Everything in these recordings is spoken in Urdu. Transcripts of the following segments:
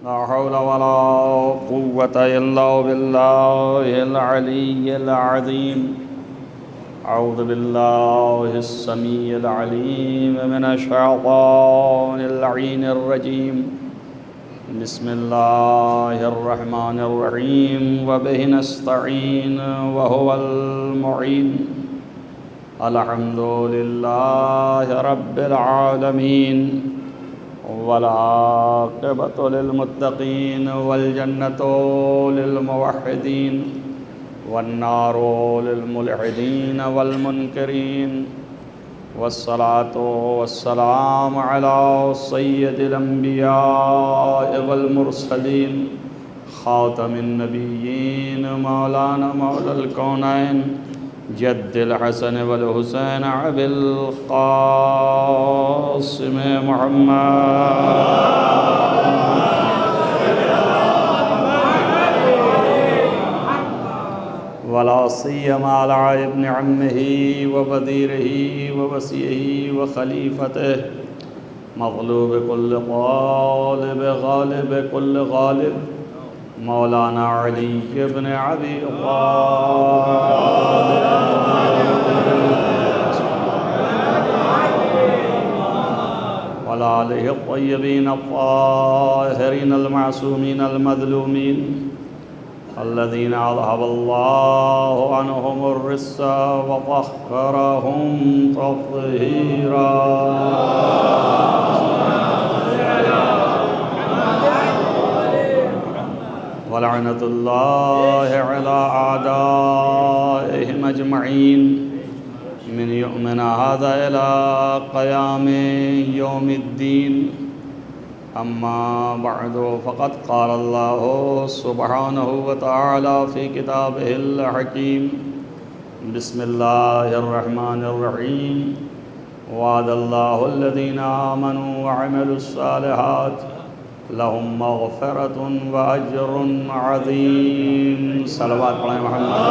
لا حول ولا قوة إلا بالله العلي العظيم. أعوذ بالله السميع العليم من الشيطان اللعين الرجيم. بسم الله الرحمن الرحيم وبه نستعين وهو المعين. الحمد لله رب العالمين والعاقبة للمتقين والجنة للموحدين والنار للملحدين والمنكرين، والصلاة والسلام على سيد الأنبياء والمرسلين خاتم النبيين مولانا مولى الكونين جد الحسن والحسين أبي القاسم محمد ولا سيما على ابن عمه ووزيره ووصيه وخليفته مغلوب كل غالب غالب كل غالب مولانا علي بن أبي طالب وعلى آله الطيبين الطاهرين المعصومين المظلومين الذين أذهب الله عنهم الرجس وطهرهم تطهيرا. ولعنة الله على أعدائهم أجمعين من يؤمن هذا إلى قيام يوم الدين. أما بعد فقد قال الله سبحانه وتعالى في كتابه الحكيم. بسم الله الرحمن الرحيم. وعد الله الذين آمنوا وعملوا الصالحات لهم مغفرة وأجر عظيم. صلوات پڑھیں محمد.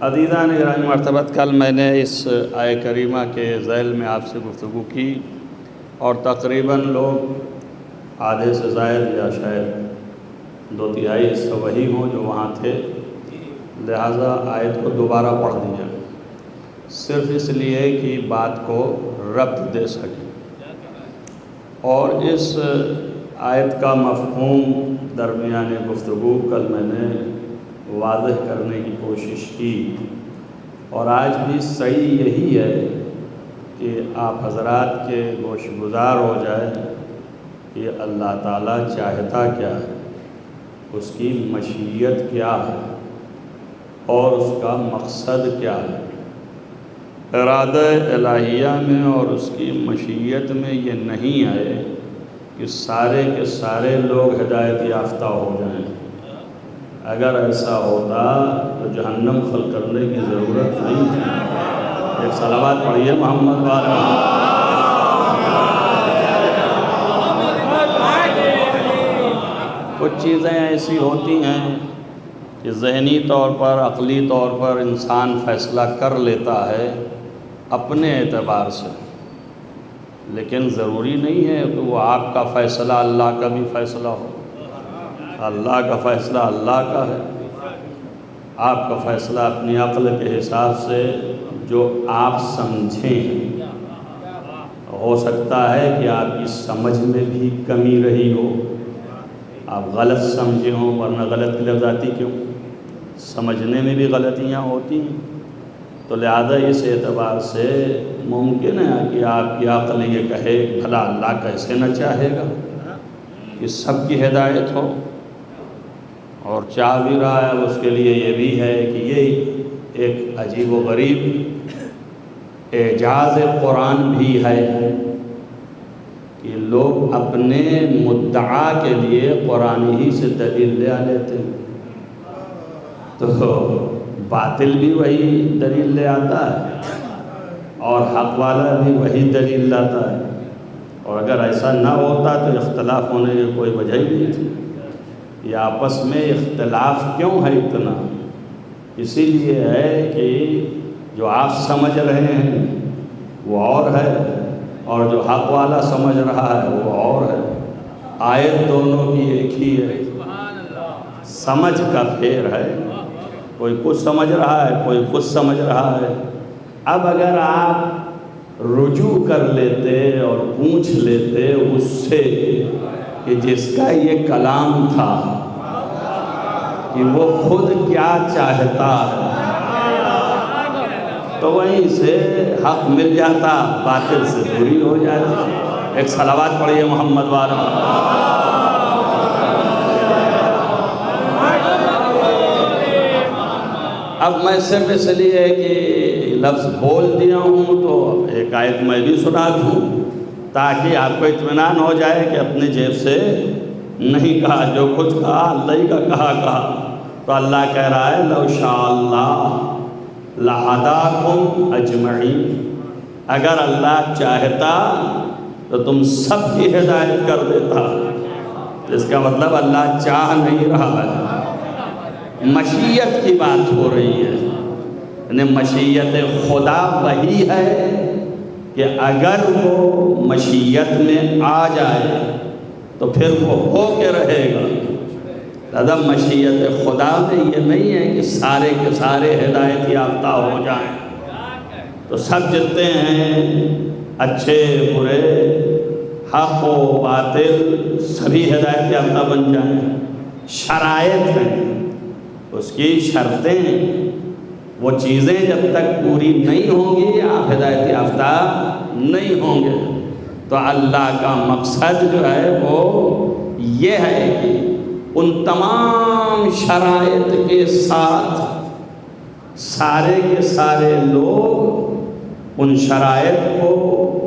عزیزان گرامی مرتبت، کل میں نے اس آیہ کریمہ کے ذیل میں آپ سے گفتگو کی اور تقریباً لوگ آدھے سے زائد یا شاید 2/3 حصہ وہی ہوں جو وہاں تھے، لہٰذا آیت کو دوبارہ پڑھ دیا صرف اس لیے کہ بات کو ربط دے سکیں اور اس آیت کا مفہوم درمیان گفتگو کل میں نے واضح کرنے کی کوشش کی، اور آج بھی صحیح یہی ہے کہ آپ حضرات کے گوش گزار ہو جائے کہ اللہ تعالیٰ چاہتا کیا ہے، اس کی مشیت کیا ہے اور اس کا مقصد کیا ہے. ارادہ الہیہ میں اور اس کی مشیت میں یہ نہیں ہے کہ سارے کے سارے لوگ ہدایت یافتہ ہو جائیں. اگر ایسا ہوتا تو جہنم خلق کرنے کی ضرورت نہیں تھی. ایک صلوات پڑھیے محمد والا. کچھ چیزیں ایسی ہوتی ہیں کہ ذہنی طور پر، عقلی طور پر انسان فیصلہ کر لیتا ہے اپنے اعتبار سے، لیکن ضروری نہیں ہے کہ وہ آپ کا فیصلہ اللہ کا بھی فیصلہ ہو. اللہ کا فیصلہ اللہ کا ہے. آپ کا فیصلہ اپنی عقل کے حساب سے جو آپ سمجھیں. ہو سکتا ہے کہ آپ کی سمجھ میں بھی کمی رہی ہو، آپ غلط سمجھے ہوں، ورنہ غلط کی لفظ آتی کیوں؟ سمجھنے میں بھی غلطیاں ہوتی ہیں. تو لہذا اس اعتبار سے ممکن ہے کہ آپ کی عقل یہ کہے کہ بھلا اللہ کیسے نہ چاہے گا کہ سب کی ہدایت ہو، اور چاہ بھی رہا ہے. اس کے لیے یہ بھی ہے کہ یہ ایک عجیب و غریب اعجاز قرآن بھی ہے کہ لوگ اپنے مدعا کے لیے قرآن ہی سے دلیل لے لیتے ہیں. تو باطل بھی وہی دلیل لے آتا ہے اور حق والا بھی وہی دلیل لاتا ہے. اور اگر ایسا نہ ہوتا تو اختلاف ہونے کی کوئی وجہ ہی نہیں تھی. یہ آپس میں اختلاف کیوں ہے اتنا؟ اسی لیے ہے کہ جو آپ سمجھ رہے ہیں وہ اور ہے، اور جو حق والا سمجھ رہا ہے وہ اور ہے۔ آیت دونوں کی ایک ہی ہے، سمجھ کا پھیر ہے، کوئی کچھ سمجھ رہا ہے، کوئی کچھ سمجھ رہا ہے۔ اب اگر آپ رجوع کر لیتے اور پوچھ لیتے اس سے کہ جس کا یہ کلام تھا کہ وہ خود کیا چاہتا ہے، تو وہیں سے حق مل جاتا، باطل سے دوری ہو جاتی۔ ایک صلوات پڑھیے محمد وارہ۔ اب میں صرف اس لیے کہ لفظ بول دیا ہوں تو ایک آیت میں بھی سنا دوں تاکہ آپ کو اطمینان ہو جائے کہ اپنی جیب سے نہیں کہا، جو کچھ کہا اللہ ہی کا کہا۔ تو اللہ کہہ رہا ہے لو شاء اللہ لہداکم اجمعین، اگر اللہ چاہتا تو تم سب کی ہدایت کر دیتا۔ اس کا مطلب اللہ چاہ نہیں رہا ہے، مشیت کی بات ہو رہی ہے۔ یعنی مشیت خدا وہی ہے کہ اگر وہ مشیت میں آ جائے تو پھر وہ ہو کے رہے گا۔ لہذا مشیت خدا میں یہ نہیں ہے کہ سارے کے سارے ہدایت یافتہ ہو جائیں، تو سب جتنے ہیں اچھے برے حق و باطل سبھی ہدایت یافتہ بن جائیں۔ شرائط ہیں، اس کی شرطیں، وہ چیزیں جب تک پوری نہیں ہوں گی آپ ہدایت یافتہ نہیں ہوں گے۔ تو اللہ کا مقصد جو ہے وہ یہ ہے کہ ان تمام شرائط کے ساتھ سارے کے سارے لوگ ان شرائط کو،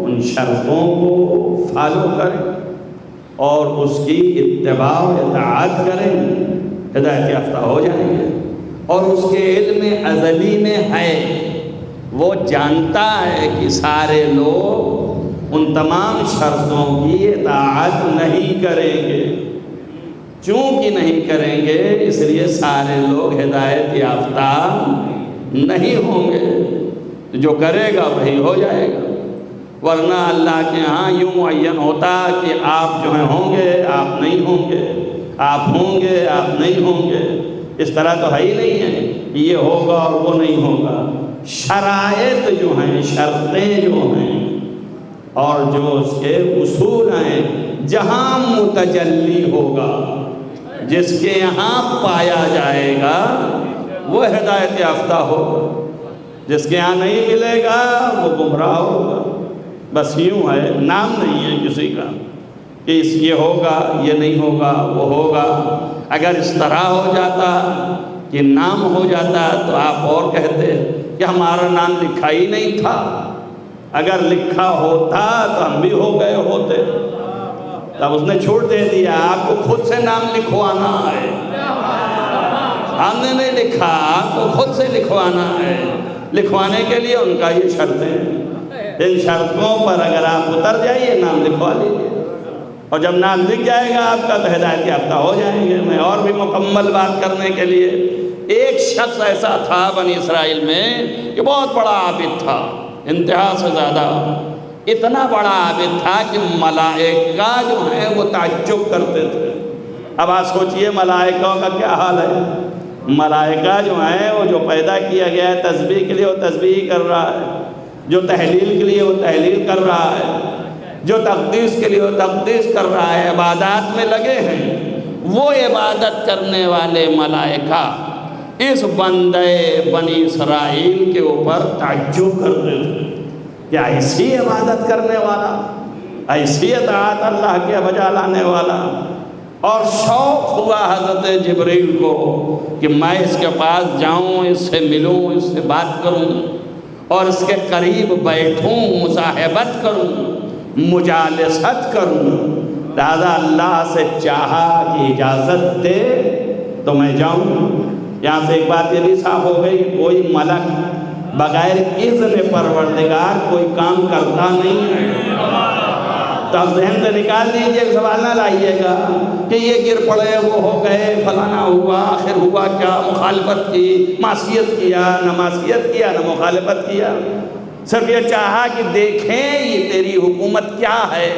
ان شرطوں کو فالو کریں اور اس کی اتباع و اطاعت کریں، ہدایت یافتہ ہو جائیں گے۔ اور اس کے علم ازلی میں ہے، وہ جانتا ہے کہ سارے لوگ ان تمام شرطوں کی اطاعت نہیں کریں گے۔ چونکہ نہیں کریں گے اس لیے سارے لوگ ہدایت یافتہ نہیں ہوں گے۔ جو کرے گا وہی ہو جائے گا، ورنہ اللہ کے ہاں یوں معین ہوتا کہ آپ جو ہیں ہوں گے آپ نہیں ہوں گے، آپ ہوں گے آپ نہیں ہوں گے۔ اس طرح تو ہے ہی نہیں ہے کہ یہ ہوگا اور وہ نہیں ہوگا۔ شرائط جو ہیں، شرطیں جو ہیں اور جو اس کے اصول ہیں، جہاں متجلی ہوگا، جس کے یہاں پایا جائے گا وہ ہدایت یافتہ ہوگا، جس کے یہاں نہیں ملے گا وہ گمراہ ہوگا۔ بس یوں ہے، نام نہیں ہے کسی کا کہ اس یہ ہوگا یہ نہیں ہوگا وہ ہوگا۔ اگر اس طرح ہو جاتا کہ نام ہو جاتا تو آپ اور کہتے کہ ہمارا نام لکھا ہی نہیں تھا، اگر لکھا ہوتا تو ہم بھی ہو گئے ہوتے۔ تب اس نے چھوٹ دے دیا، آپ کو خود سے نام لکھوانا ہے، ہم نے نہیں لکھا، آپ کو خود سے لکھوانا ہے۔ لکھوانے کے لیے ان کا یہ شرطیں ہیں، ان شرطوں پر اگر آپ اتر جائیے نام لکھوا لیجیے، اور جب نام لکھ جائے گا آپ کا تو ہدایت یافتہ ہو جائیں گے۔ میں اور بھی مکمل بات کرنے کے لیے، ایک شخص ایسا تھا بنی اسرائیل میں کہ بہت بڑا عابد تھا، انتہا سے زیادہ، اتنا بڑا عابد تھا کہ ملائکہ جو ہیں وہ تعجب کرتے تھے۔ اب آپ سوچئے ملائکہ کا کیا حال ہے۔ ملائکہ جو ہیں وہ جو پیدا کیا گیا ہے تسبیح کے لیے وہ تسبیح کر رہا ہے، جو تحلیل کے لیے وہ تحلیل کر رہا ہے، جو تقدیس کے لیے وہ تقدیس کر رہا ہے، عبادات میں لگے ہیں۔ وہ عبادت کرنے والے ملائکہ اس بندے بنی اسرائیل کے اوپر تعجب کرتے تھے کہ ایسی عبادت کرنے والا، ایسی اطاعت اللہ کے بجا لانے والا۔ اور شوق ہوا حضرت جبریل کو کہ میں اس کے پاس جاؤں، اس سے ملوں، اس سے بات کروں اور اس کے قریب بیٹھوں، مصاحبت کروں، مجالست کروں۔ لہذا اللہ سے چاہا کہ اجازت دے تو میں جاؤں۔ یہاں سے ایک بات یہ بھی صاف ہو گئی کہ کوئی ملک بغیر اذن پروردگار کوئی کام کرتا نہیں ہے۔ تو آپ ذہن سے نکال دیجئے، سوال نہ لائیے گا کہ یہ گر پڑے وہ ہو گئے فلانا ہوا، آخر ہوا کیا، مخالفت کی، معصیت کیا، نہ معصیت کیا نہ مخالفت کیا۔ صرف یہ چاہا کہ دیکھیں یہ تیری حکومت کیا ہے،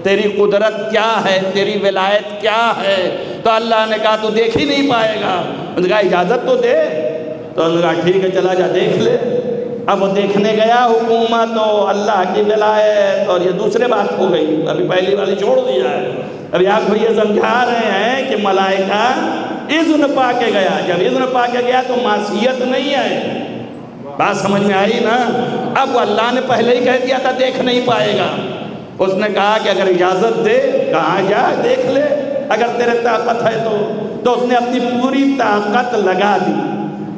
تیری قدرت کیا ہے، تیری ولایت کیا ہے۔ تو اللہ نے کہا تو دیکھ ہی نہیں پائے گا۔ انہوں نے کہا اجازت تو دے۔ تو انہوں نے کہا ٹھیک ہے چلا جا دیکھ لے۔ اب وہ دیکھنے گیا حکومت و اللہ کی ولایت، اور یہ دوسرے بات ہو گئی، ابھی پہلی والی چھوڑ دیا ہے۔ ابھی آپ کو یہ سمجھا رہے ہیں کہ ملائکہ اذن پا کے گیا، جب اذن پا کے گیا تو معصیت نہیں ہے۔ بات سمجھ میں آئی نا؟ اب وہ اللہ نے پہلے ہی کہہ دیا تھا دیکھ نہیں پائے گا۔ اس نے کہا کہ اگر اجازت دے، کہاں جا دیکھ لے اگر تیرے طاقت ہے تو اس نے اپنی پوری طاقت لگا دی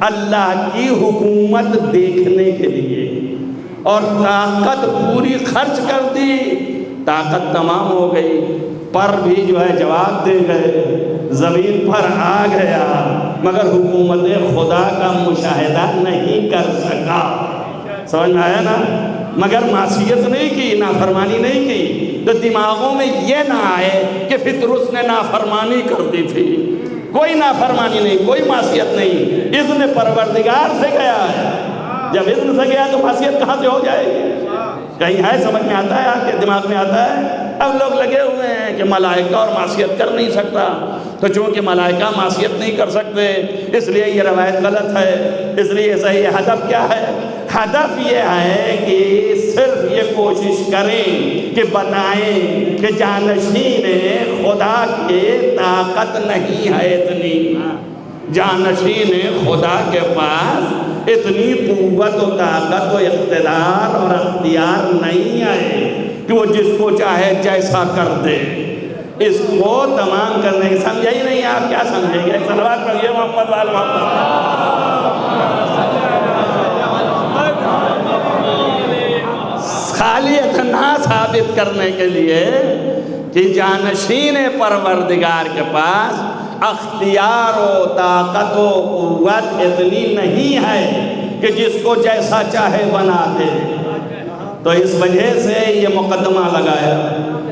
اللہ کی حکومت دیکھنے کے لیے، اور طاقت پوری خرچ کر دی۔ طاقت تمام ہو گئی، پر بھی جو ہے جواب دے گئے، زمین پر آ گیا، مگر حکومت خدا کا مشاہدہ نہیں کر سکا۔ سمجھ میں آیا نا؟ مگر معصیت نہیں کی، نافرمانی نہیں کی۔ تو دماغوں میں یہ نہ آئے کہ فطرس نے نافرمانی کر دی تھی۔ کوئی نافرمانی نہیں، کوئی معصیت نہیں، اذن پروردگار سے گیا ہے۔ جب اذن سے گیا تو معصیت کہاں سے ہو جائے گی؟ کہیں ہے سمجھ میں آتا ہے؟ آپ کے دماغ میں آتا ہے؟ اب لوگ لگے ہوئے ہیں کہ ملائکہ اور معصیت کر نہیں سکتا، تو چونکہ ملائکہ معصیت نہیں کر سکتے اس لیے یہ روایت غلط ہے۔ اس لیے صحیح ہدف کیا ہے؟ ہدف یہ ہے کہ صرف یہ کوشش کریں کہ بتائیں کہ جانشین خدا کے طاقت نہیں ہے اتنی، جانشین خدا کے پاس اتنی قوت و طاقت و اقتدار اور اختیار نہیں ہے کہ وہ جس کو چاہے جیسا کر دے۔ اس کو تمام کرنے کی سمجھا ہی نہیں، آپ کیا سمجھیں گے؟ صلوات پڑھیے محمد وال محمد۔ خالی اتنا ثابت کرنے کے لیے کہ جانشین پروردگار کے پاس اختیار و طاقت و قوت اتنی نہیں ہے کہ جس کو جیسا چاہے بنا دے۔ تو اس وجہ سے یہ مقدمہ لگایا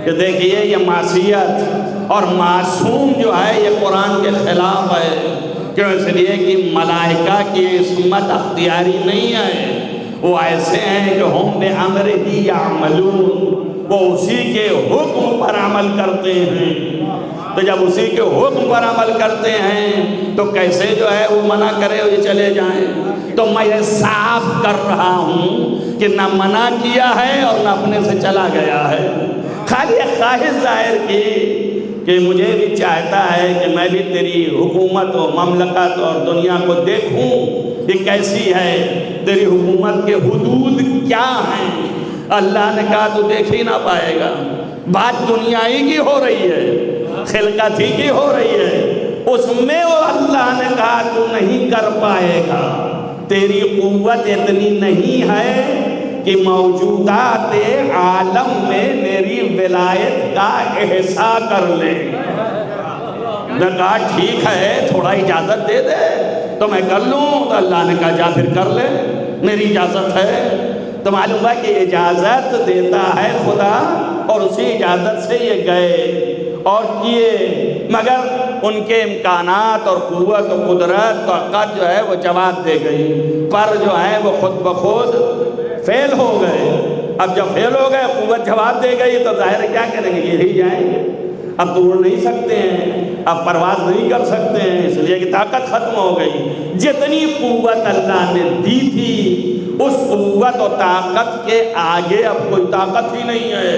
کہ دیکھیے یہ معصیت اور معصوم جو ہے یہ قرآن کے خلاف ہے۔ کیوں؟ اس لیے کہ ملائکہ کی عصمت اختیاری نہیں ہے، وہ ایسے ہیں کہ ہم بِأَمْرِهِ يَعْمَلُونَ، وہ اسی کے حکم پر عمل کرتے ہیں۔ تو جب اسی کے حکم پر عمل کرتے ہیں تو کیسے جو ہے وہ منع کرے وہ چلے جائیں؟ تو میں یہ صاف کر رہا ہوں کہ نہ منع کیا ہے اور نہ اپنے سے چلا گیا ہے، خالی خواہش ظاہر کی کہ مجھے بھی چاہتا ہے کہ میں بھی تیری حکومت و مملکت اور دنیا کو دیکھوں یہ کیسی ہے، تیری حکومت کے حدود کیا ہیں۔ اللہ نے کہا تو دیکھ ہی نہ پائے گا، بات دنیا ہی کی ہو رہی ہے، خلقت ہی کی ہو رہی ہے، اس میں وہ اللہ نے کہا تو نہیں کر پائے گا، تیری قوت اتنی نہیں ہے کہ موجودات عالم میں میری ولایت کا احساس کر لے۔ نے کہا ٹھیک ہے تھوڑا اجازت دے دے تو میں کر لوں۔ تو اللہ نے کہا جا پھر کر لے، میری اجازت ہے۔ تو معلوم ہے کہ اجازت دیتا ہے خدا، اور اسی اجازت سے یہ گئے اور کیے، مگر ان کے امکانات اور قوت و قدرت طاقت جو ہے وہ جواب دے گئی، پر جو ہے وہ خود بخود فیل ہو گئے۔ اب جب فیل ہو گئے، قوت جواب دے گئی، تو ظاہر کیا کریں گے؟ یہی جائیں گے، اب تو اڑ نہیں سکتے ہیں، اب پرواز نہیں کر سکتے ہیں، اس لیے کہ طاقت ختم ہو گئی۔ جتنی قوت اللہ نے دی تھی اس قوت و طاقت کے آگے اب کوئی طاقت ہی نہیں ہے،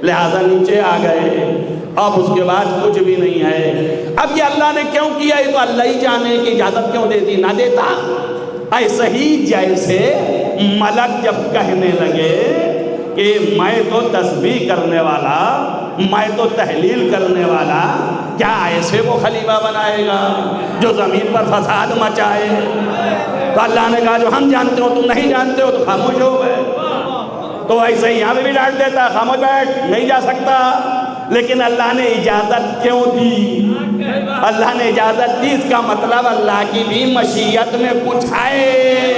لہذا نیچے آ گئے، اب اس کے بعد کچھ بھی نہیں ہے۔ اب یہ اللہ نے کیوں کیا؟ یہ تو اللہ ہی جانے کی اجازت کیوں دیتی، نہ دیتا۔ ایسے ہی جیسے ملک جب کہنے لگے کہ میں تو تسبیح کرنے والا، میں تو تحلیل کرنے والا، کیا ایسے وہ خلیفہ بنائے گا جو زمین پر فساد مچائے؟ تو اللہ نے کہا جو ہم جانتے ہو تم نہیں جانتے ہو، تو خاموش ہو گئے۔ تو ایسے ہی یہاں پہ بھی ڈانٹ دیتا، خاموش بیٹھ، نہیں جا سکتا۔ لیکن اللہ نے اجازت کیوں دی؟ اللہ نے اجازت دی، اس کا مطلب اللہ کی بھی مشیت میں کچھ ہے،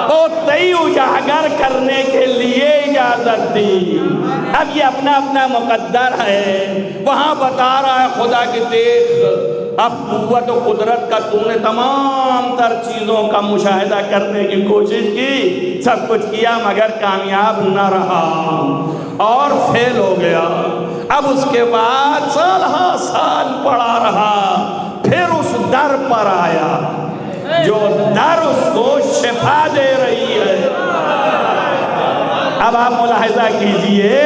وہ تئی اجاگر کرنے کے لیے اجازت دی۔ اب یہ اپنا اپنا مقدر ہے، وہاں بتا رہا ہے خدا کی دیکھ، اب قوت و قدرت کا تو نے تمام تر چیزوں کا مشاہدہ کرنے کی کوشش کی، سب کچھ کیا مگر کامیاب نہ رہا اور فیل ہو گیا۔ اب اس کے بعد سال ہاں سال پڑا رہا، پھر اس در پر آیا جو در اس کو شفا دے رہی ہے۔ اب آپ ملاحظہ کیجئے،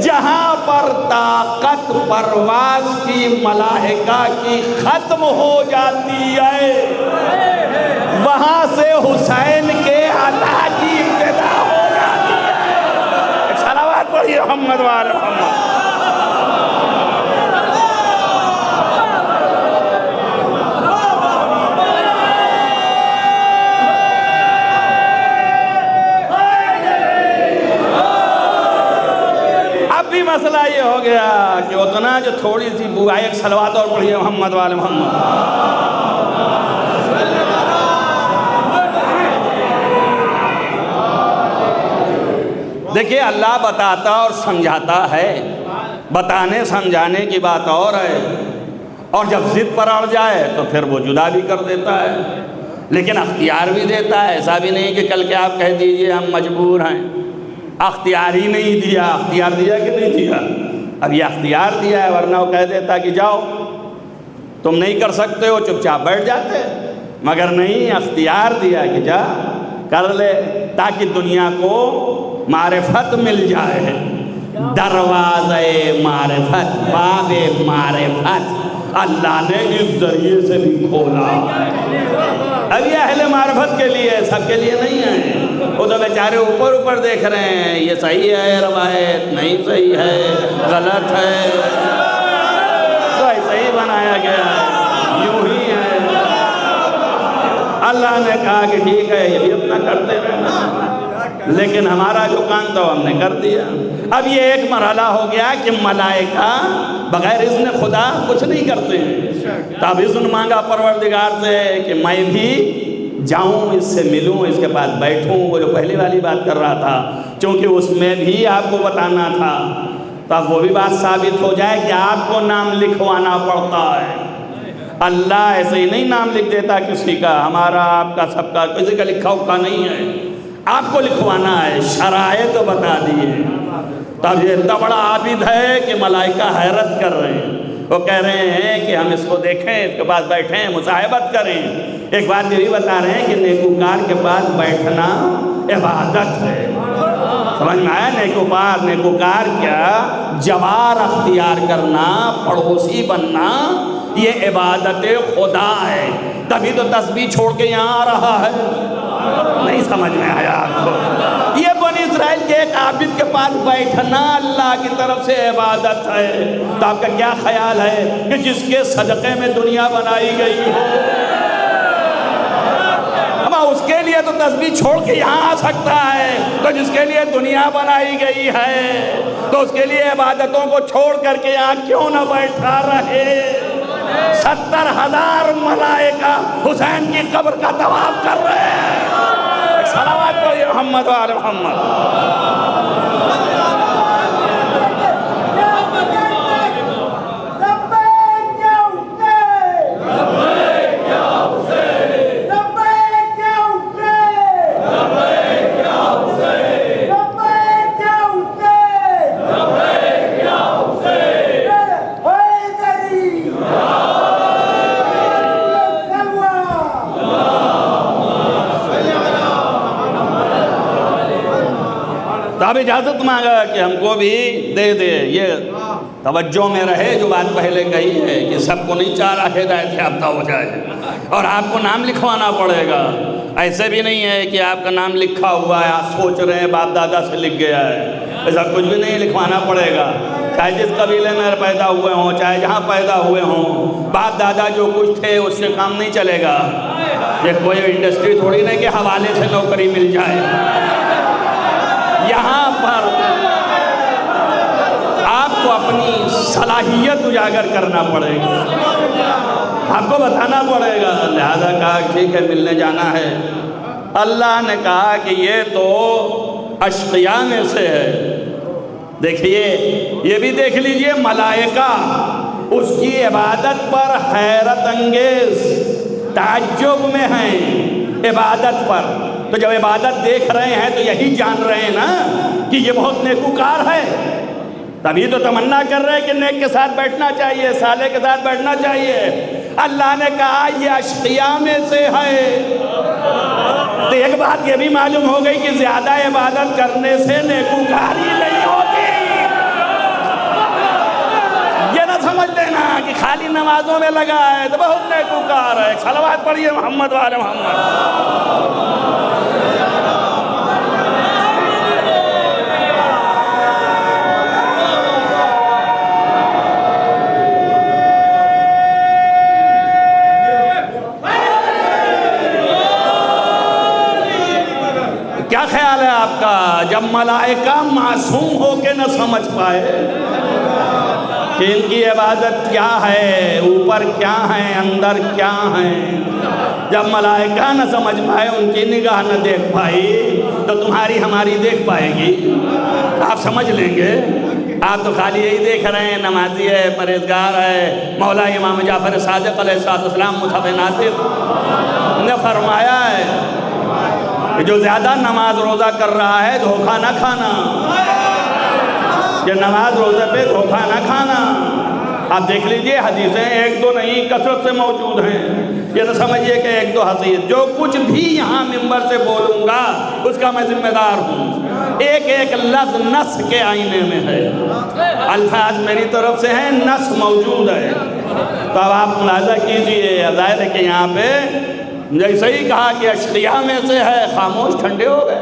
جہاں پر طاقت پرواز کی ملائکہ کی ختم ہو جاتی ہے، وہاں سے حسین کے عطا کی ابتدا ہو جاتی ہے۔ صلوات پڑھیے محمد وآل محمد۔ مسئلہ یہ ہو گیا کہ اتنا جو تھوڑی سی بوائے ایک صلوات اور پڑھیے محمد والے محمد۔ دیکھیے اللہ بتاتا اور سمجھاتا ہے، بتانے سمجھانے کی بات اور ہے، اور جب ضد پر اڑ جائے تو پھر وہ جدا بھی کر دیتا ہے، لیکن اختیار بھی دیتا ہے۔ ایسا بھی نہیں کہ کل کے آپ کہہ دیجئے ہم مجبور ہیں، اختیار ہی نہیں دیا۔ اختیار دیا کہ نہیں دیا؟ اب یہ اختیار دیا ہے، ورنہ وہ کہہ دیتا کہ جاؤ تم نہیں کر سکتے ہو، چپ چاپ بیٹھ جاتے، مگر نہیں، اختیار دیا کہ جا کر لے، تاکہ دنیا کو معرفت مل جائے۔ دروازے معرفت، باب معرفت اللہ نے اس ذریعے سے بھی کھولا۔ اب یہ اہل معرفت کے لیے، سب کے لیے نہیں ہے۔ وہ تو بیچارے اوپر اوپر دیکھ رہے ہیں، یہ صحیح ہے روایت، نہیں صحیح ہے، غلط ہے، تو ایسا ہی بنایا گیا ہے، یوں ہی ہے۔ اللہ نے کہا کہ ٹھیک ہے یہ بھی اپنا کرتے رہنا، لیکن ہمارا جو کام تھا ہم نے کر دیا۔ اب یہ ایک مرحلہ ہو گیا کہ ملائکہ بغیر اذن خدا کچھ نہیں کرتے ہیں، تب اذن مانگا پروردگار سے کہ میں بھی جاؤں، اس سے ملوں، اس کے پاس بیٹھوں۔ وہ جو پہلی والی بات کر رہا تھا، چونکہ اس میں بھی آپ کو بتانا تھا، تب وہ بھی بات ثابت ہو جائے کہ آپ کو نام لکھوانا پڑتا ہے۔ اللہ ایسے ہی نہیں نام لکھ دیتا کسی کا، ہمارا آپ کا سب کا کسی کا لکھا ہوا نہیں ہے، آپ کو لکھوانا ہے، شرائط بتا دیے۔ تب یہ اتنا بڑا عابد ہے کہ ملائکہ حیرت کر رہے ہیں، وہ کہہ رہے ہیں کہ ہم اس کو دیکھیں، اس کے پاس بیٹھیں، مصاحبت کریں۔ ایک بات یہ بھی بتا رہے ہیں کہ نیکوکار کے پاس بیٹھنا عبادت ہے۔ سمجھ میں آیا؟ نیکوکار کیا؟ جوار اختیار کرنا، پڑوسی بننا، یہ عبادت خدا ہے۔ تبھی تو تسبیح چھوڑ کے یہاں آ رہا ہے۔ نہیں سمجھ میں آیا آپ کو؟ یہ بنی اسرائیل کے ایک عابد کے پاس بیٹھنا اللہ کی طرف سے عبادت ہے۔ تو آپ کا کیا خیال ہے کہ جس کے صدقے میں دنیا بنائی گئی ہو، اس کے لیے تو تسبیح چھوڑ کے یہاں آ سکتا ہے، تو جس کے لیے دنیا بنائی گئی ہے تو اس کے لیے عبادتوں کو چھوڑ کر کے یہاں کیوں نہ بیٹھا رہے؟ 70,000 ملائکہ حسین کی قبر کا طواف کر رہے ہیں۔ صلوات پڑھیے محمد وآل محمد۔ اب اجازت مانگا کہ ہم کو بھی دے دے۔ یہ توجہ میں رہے جو بات پہلے کہی ہے کہ سب کو نہیں چاہ رہا ہدایت یافتہ ہو جائے، اور آپ کو نام لکھوانا پڑے گا۔ ایسے بھی نہیں ہے کہ آپ کا نام لکھا ہوا ہے، آپ سوچ رہے ہیں باپ دادا سے لکھ گیا ہے، ایسا کچھ بھی نہیں، لکھوانا پڑے گا۔ چاہے جس قبیلے میں پیدا ہوئے ہوں، چاہے جہاں پیدا ہوئے ہوں، باپ دادا جو کچھ تھے اس سے کام نہیں چلے گا۔ یہ کوئی انڈسٹری تھوڑی نہیں کہ حوالے سے نوکری مل جائے۔ یہاں پر آپ کو اپنی صلاحیت اجاگر کرنا پڑے گا، آپ کو بتانا پڑے گا۔ لہذا کہا ٹھیک ہے ملنے جانا ہے۔ اللہ نے کہا کہ یہ تو اشقیاء میں سے ہے۔ دیکھیے یہ بھی دیکھ لیجئے، ملائکہ اس کی عبادت پر حیرت انگیز تعجب میں ہیں عبادت پر۔ تو جب عبادت دیکھ رہے ہیں تو یہی جان رہے ہیں نا کہ یہ بہت نیکوکار ہے، تبھی تو تمنا کر رہے ہیں کہ نیک کے ساتھ بیٹھنا چاہیے، صالح کے ساتھ بیٹھنا چاہیے۔ اللہ نے کہا یہ اشقیاء میں سے ہے۔ تو ایک بات یہ بھی معلوم ہو گئی کہ زیادہ عبادت کرنے سے نیکوکاری نہیں ہوتی۔ یہ نہ سمجھ لینا کہ خالی نمازوں میں لگا ہے تو بہت نیکوکار ہے۔ صلوات پڑھیے محمد وآل محمد۔ کیا خیال ہے آپ کا جب ملائکہ معصوم ہو کے نہ سمجھ پائے کہ ان کی عبادت کیا ہے، اوپر کیا ہے، اندر کیا ہے، جب ملائکہ نہ سمجھ پائے، ان کی نگاہ نہ دیکھ پائی، تو تمہاری ہماری دیکھ پائے گی؟ آپ سمجھ لیں گے؟ آپ تو خالی یہی دیکھ رہے ہیں نمازی ہے، پرہیزگار ہے۔ مولا امام جعفر صادق علیہ السلام مصحف ناطق نے فرمایا ہے کہ جو زیادہ نماز روزہ کر رہا ہے دھوکہ نہ کھانا، کہ نماز روزے پہ دھوکہ نہ کھانا۔ آپ دیکھ لیجئے حدیثیں ایک دو نہیں کثرت سے موجود ہیں۔ یہ نہ سمجھیے کہ ایک دو حدیث، جو کچھ بھی یہاں منبر سے بولوں گا اس کا میں ذمہ دار ہوں۔ ایک ایک لفظ نص کے آئینے میں ہے، الفاظ میری طرف سے ہیں، نص موجود ہے۔ تو اب آپ ملاحظہ کیجئے، ظاہر ہے کہ یہاں پہ جیسے ہی کہا کہ اشقیاء میں سے ہے، خاموش ٹھنڈے ہو گئے۔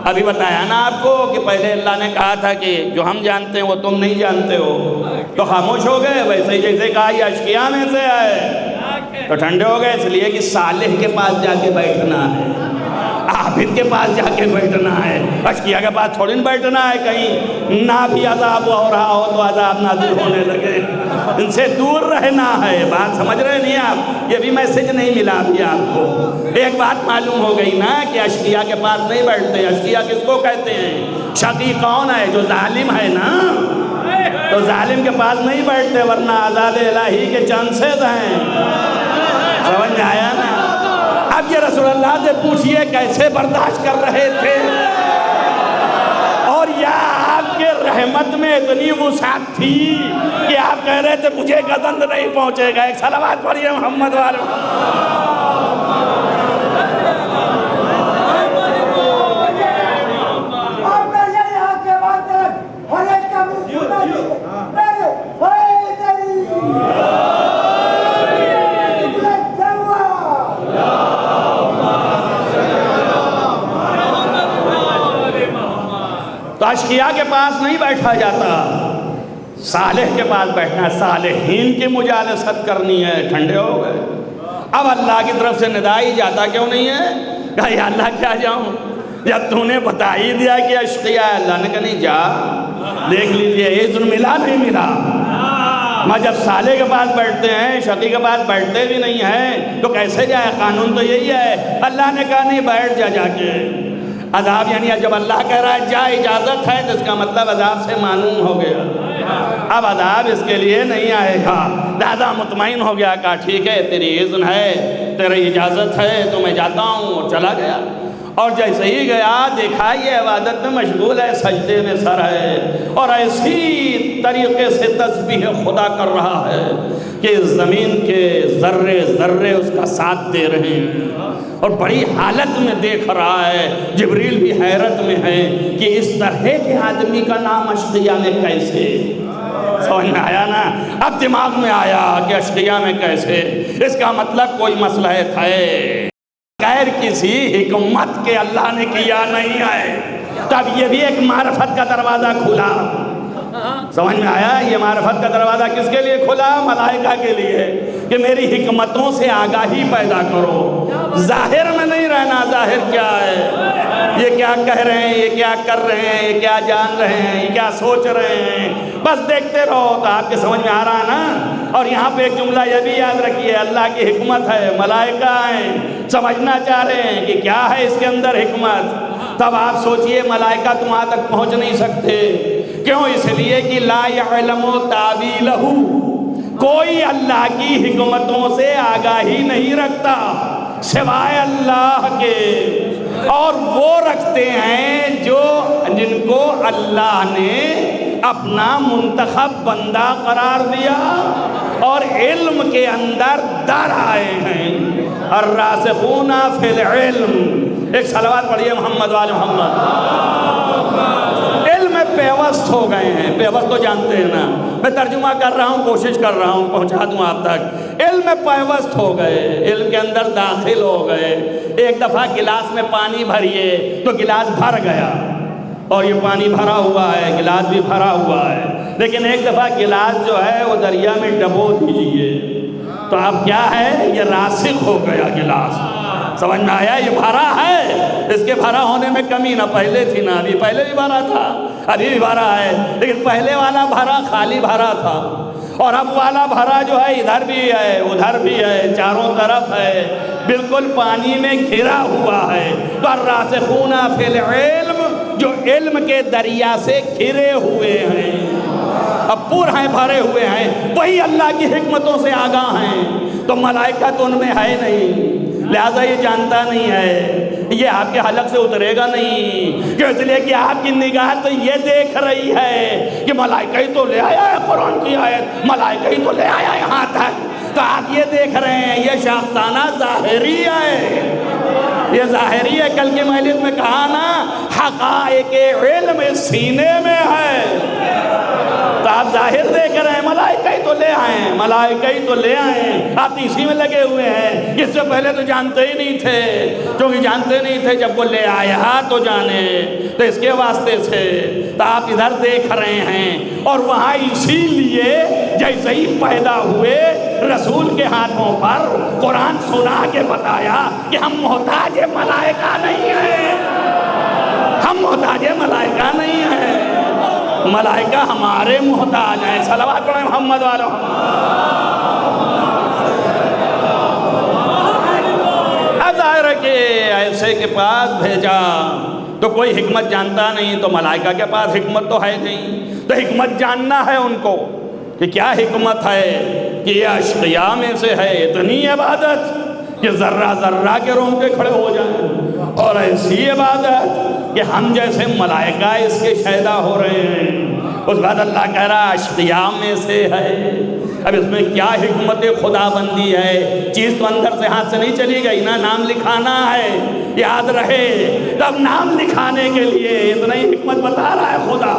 ابھی بتایا نا آپ کو کہ پہلے اللہ نے کہا تھا کہ جو ہم جانتے ہیں وہ تم نہیں جانتے ہو، تو خاموش ہو گئے۔ ویسے ہی جیسے کہا یہ اشقیاء میں سے ہے تو ٹھنڈے ہو گئے، اس لیے کہ صالح کے پاس جا کے بیٹھنا ہے، عابد کے پاس جا کے بیٹھنا ہے، اشقیاء کے پاس تھوڑی بیٹھنا ہے۔ کہیں نہ بھی عذاب ہو رہا ہو تو عذاب نازل ہونے لگے، ان سے دور رہنا ہے۔ بات سمجھ رہے نہیں آپ؟ یہ بھی میسج نہیں ملا ابھی آپ کو۔ ایک بات معلوم ہو گئی نا کہ اشقیاء کے پاس نہیں بیٹھتے۔ اشقیاء کس کو کہتے ہیں؟ شقی کون ہے؟ جو ظالم ہے نا، تو ظالم کے پاس نہیں بیٹھتے، ورنہ عذاب الہی کے چانسز ہیں۔ سمجھ میں آیا نا؟ اب یہ رسول اللہ سے پوچھئے کیسے برداشت کر رہے تھے، اور یا آپ کے رحمت میں اتنی وسعت تھی کہ آپ کہہ رہے تھے مجھے گزند نہیں پہنچے گا۔ ایک صلوات پڑھیے محمد وآل محمد۔ تو اشقیاء کے پاس نہیں بیٹھا جاتا، صالح کے پاس بیٹھنا ہے، صالحین کی مجالست کرنی ہے۔ ٹھنڈے ہو گئے۔ اب اللہ کی طرف سے ندائی جاتا کیوں نہیں ہے؟ کہا یا اللہ کیا جاؤں، جب تو نے بتا ہی دیا کہ اشقیاء ہے۔ اللہ نے کہا نہیں جا، دیکھ لیجئے اذن ملا نہیں ملا۔ میں جب صالح کے پاس بیٹھتے ہیں، شقی کے پاس بیٹھتے بھی نہیں ہیں تو کیسے جائے؟ قانون تو یہی ہے۔ اللہ نے کہا نہیں بیٹھ جا کے۔ عذاب یعنی جب اللہ کہہ رہا ہے جا اجازت ہے تو اس کا مطلب عذاب سے معلوم ہو گیا، اب عذاب اس کے لیے نہیں آئے گا۔ دادا مطمئن ہو گیا، کہا ٹھیک ہے تیری اذن ہے، تیری اجازت ہے تو میں جاتا ہوں، اور چلا گیا۔ اور جیسے ہی گیا دیکھا یہ عبادت میں مشغول ہے، سجدے میں سر ہے، اور ایسی طریقے سے تسبیح خدا کر رہا ہے کہ زمین کے ذرے ذرے اس کا ساتھ دے رہے ہیں، اور بڑی حالت میں دیکھ رہا ہے۔ جبریل بھی حیرت میں ہے کہ اس طرح کے آدمی کا نام اشقیاء میں کیسے؟ سمجھ میں آیا نا؟ اب دماغ میں آیا کہ اشقیاء میں کیسے، اس کا مطلب کوئی مصلحت ہے، غیر کسی حکمت کے اللہ نے کیا نہیں ہے۔ تب یہ بھی ایک معرفت کا دروازہ کھلا۔ سمجھ میں آیا؟ یہ معرفت کا دروازہ کس کے لیے کھلا؟ ملائکہ کے لیے، کہ میری حکمتوں سے آگاہی پیدا کرو، ظاہر میں نہیں رہنا۔ ظاہر کیا ہے؟ یہ کیا کہہ رہے ہیں، یہ کیا کر رہے ہیں، یہ کیا جان رہے ہیں، یہ کیا سوچ رہے ہیں، بس دیکھتے رہو۔ تو آپ کے سمجھ میں آ رہا ہے نا؟ اور یہاں پہ ایک جملہ یہ بھی یاد رکھیے، اللہ کی حکمت ہے، ملائکہ ہیں، سمجھنا چاہ رہے ہیں کہ کیا ہے اس کے اندر حکمت۔ تب آپ سوچئے ملائکہ تم وہاں تک پہنچ نہیں سکتے، کیوں؟ اس لیے کہ لا یعلم تعویلہ، کوئی کوئی اللہ کی حکمتوں سے آگاہی نہیں رکھتا سوائے اللہ کے، اور وہ رکھتے ہیں جن کو اللہ نے اپنا منتخب بندہ قرار دیا اور علم کے اندر در آئے ہیں۔ الراسخون فی العلم، ایک صلوات پڑھیے محمد وآل محمد۔ علم میں پیوست ہو گئے ہیں، پیوست تو جانتے ہیں نا، میں ترجمہ کر رہا ہوں، کوشش کر رہا ہوں پہنچا دوں آپ تک۔ علم میں پیوست ہو گئے، علم کے اندر داخل ہو گئے۔ ایک دفعہ گلاس میں پانی بھریے تو گلاس بھر گیا، اور یہ پانی بھرا ہوا ہے، گلاس بھی بھرا ہوا ہے، لیکن ایک دفعہ گلاس جو ہے وہ دریا میں ڈبو دیجئے تو اب کیا ہے، یہ راسخ ہو گیا گلاس۔ سمجھ میں آیا؟ یہ بھرا ہے، اس کے بھرا ہونے میں کمی نہ پہلے تھی نہ ابھی، پہلے بھی بھرا تھا ابھی بھی بھرا ہے، لیکن پہلے والا بھرا خالی بھرا تھا، اور اب والا بھرا جو ہے ادھر بھی ہے ادھر بھی ہے، چاروں طرف ہے، بالکل پانی میں گھرا ہوا ہے۔ تو الراسخون فی العلم، جو علم کے دریا سے گھرے ہوئے ہیں، اب پورا ہیں، بھرے ہوئے ہیں، وہی اللہ کی حکمتوں سے آگاہ ہیں۔ تو ملائکہ تو ان میں ہے نہیں، لہذا یہ جانتا نہیں ہے، یہ آپ کے حلق سے اترے گا نہیں، کہ اس لیے کہ آپ کی نگاہ تو یہ دیکھ رہی ہے کہ ملائکہ ہی تو لے آیا ہے قرآن کی آیت، ملائکہ ہی تو لے آیا یہاں تک، تو آپ یہ دیکھ رہے ہیں یہ شاختانہ ظاہری ہے، یہ ظاہری ہے۔ کل کی مجلس میں کہا نا، حقائق علم سینے میں ہے، تو آپ ظاہر دیکھ رہے ہیں، ملائکہ ہی تو لے آئے ہیں، ملائکہ ہی تو لے آئے ہیں، آپ اسی میں لگے ہوئے ہیں، اس سے پہلے تو جانتے ہی نہیں تھے، کیونکہ جانتے نہیں تھے، جب وہ لے آیا تو جانے، تو اس کے واسطے سے تو آپ ادھر دیکھ رہے ہیں، اور وہاں اسی لیے جیسے ہی پیدا ہوئے رسول کے ہاتھوں پر قرآن سنا کے بتایا کہ ہم محتاج ملائکہ نہیں ہیں، ہم محتاج ملائکہ نہیں ہیں، ملائکہ ہمارے محتاج ہیں۔ صلوات پڑھیں محمد والو۔ اب ظاہر ہے کہ ایسے کے پاس بھیجا تو کوئی حکمت جانتا نہیں، تو ملائکہ کے پاس حکمت تو ہے نہیں، تو حکمت جاننا ہے ان کو کہ کیا حکمت ہے، کہ یہ اشقیاء میں سے ہے اتنی عبادت کہ ذرہ ذرہ کے رونگٹے کھڑے ہو جائیں، اور ایسی عبادت کہ ہم جیسے ملائکہ اس کے شہدا ہو رہے ہیں۔ اس بعد اللہ کہہ رہا اشقیاء میں سے ہے۔ اب اس میں کیا حکمت خدا بندی ہے، چیز تو اندر سے ہاتھ سے نہیں چلی گئی نا، نام لکھانا ہے، یاد رہے، تب نام لکھانے کے لیے اتنا ہی حکمت بتا رہا ہے خدا،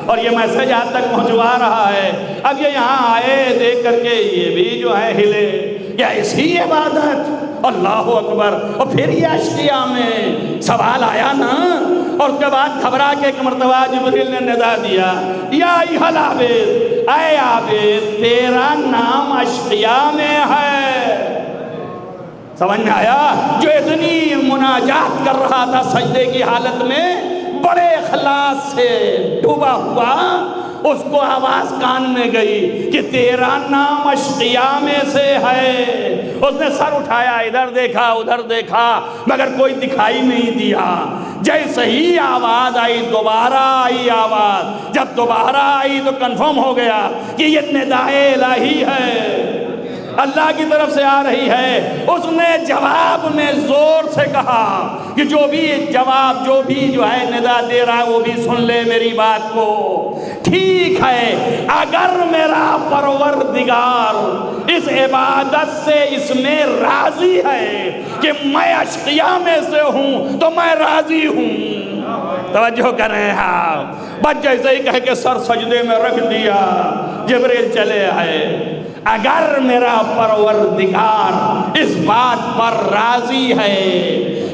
اور یہ میسج آج تک پہنچوا رہا ہے۔ اب یہ یہاں آئے دیکھ کر کے یہ بھی جو ہے ہلے، کیا اسی عبادت، اللہ اکبر، اور پھر یہ اشقیاء میں سوال آیا نا، اور اس کے بعد گھبرا کے ایک مرتبہ جبریل نے ندا دیا، یا ایھا العابد، اے عابد تیرا نام اشقیاء میں ہے۔ سمجھ میں آیا؟ جو اتنی مناجات کر رہا تھا سجدے کی حالت میں، بڑے اخلاص سے ڈوبا ہوا، اس کو آواز کان میں گئی کہ تیرا نام اشقیاء میں سے ہے۔ اس نے سر اٹھایا، ادھر دیکھا ادھر دیکھا، مگر کوئی دکھائی نہیں دیا۔ جیسے ہی آواز آئی، دوبارہ آئی آواز، جب دوبارہ آئی تو کنفرم ہو گیا کہ یہ ندائے الہی ہے، اللہ کی طرف سے آ رہی ہے۔ اس نے جواب میں زور سے کہا کہ جو بھی جواب جو ہے ندا دے رہا ہے وہ بھی سن لے میری بات کو۔ ٹھیک ہے، اگر میرا پروردگار اس عبادت سے اس میں راضی ہے کہ میں اشقیاء میں سے ہوں تو میں راضی ہوں۔ توجہ کریں آپ، بس جیسے ہی کہہ کے سر سجدے میں رکھ دیا، جبریل چلے آئے۔ اگر میرا پروردگار اس بات پر راضی ہے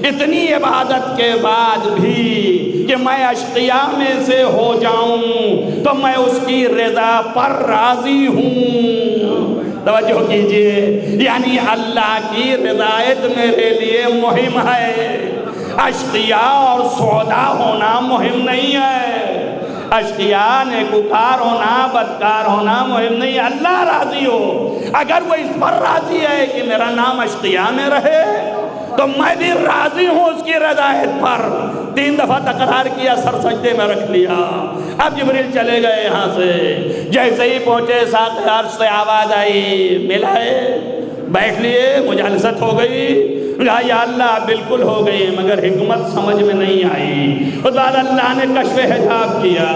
اتنی عبادت کے بعد بھی کہ میں اشقیاء میں سے ہو جاؤں تو میں اس کی رضا پر راضی ہوں۔ توجہ کیجئے، یعنی اللہ کی رضایت میرے لیے مہم ہے، اشقیاء اور سعداء ہونا مہم نہیں ہے، اشقیاء نیکوکار ہونا بدکار ہونا مہم نہیں، اللہ راضی ہو۔ اگر وہ اس پر راضی ہے کہ میرا نام اشقیاء میں رہے تو میں بھی راضی ہوں اس کی رضایت پر۔ 3 دفعہ تکرار کیا، سر سجدے میں رکھ لیا۔ اب جبریل چلے گئے یہاں سے، جیسے ہی پہنچے ساقِ عرش سے آواز آئی، ملائے، بیٹھ لیے، مجالست ہو گئی۔ کہا یا اللہ بالکل ہو گئی، مگر حکمت سمجھ میں نہیں آئی۔ اس بعد اللہ نے کشف حجاب کیا،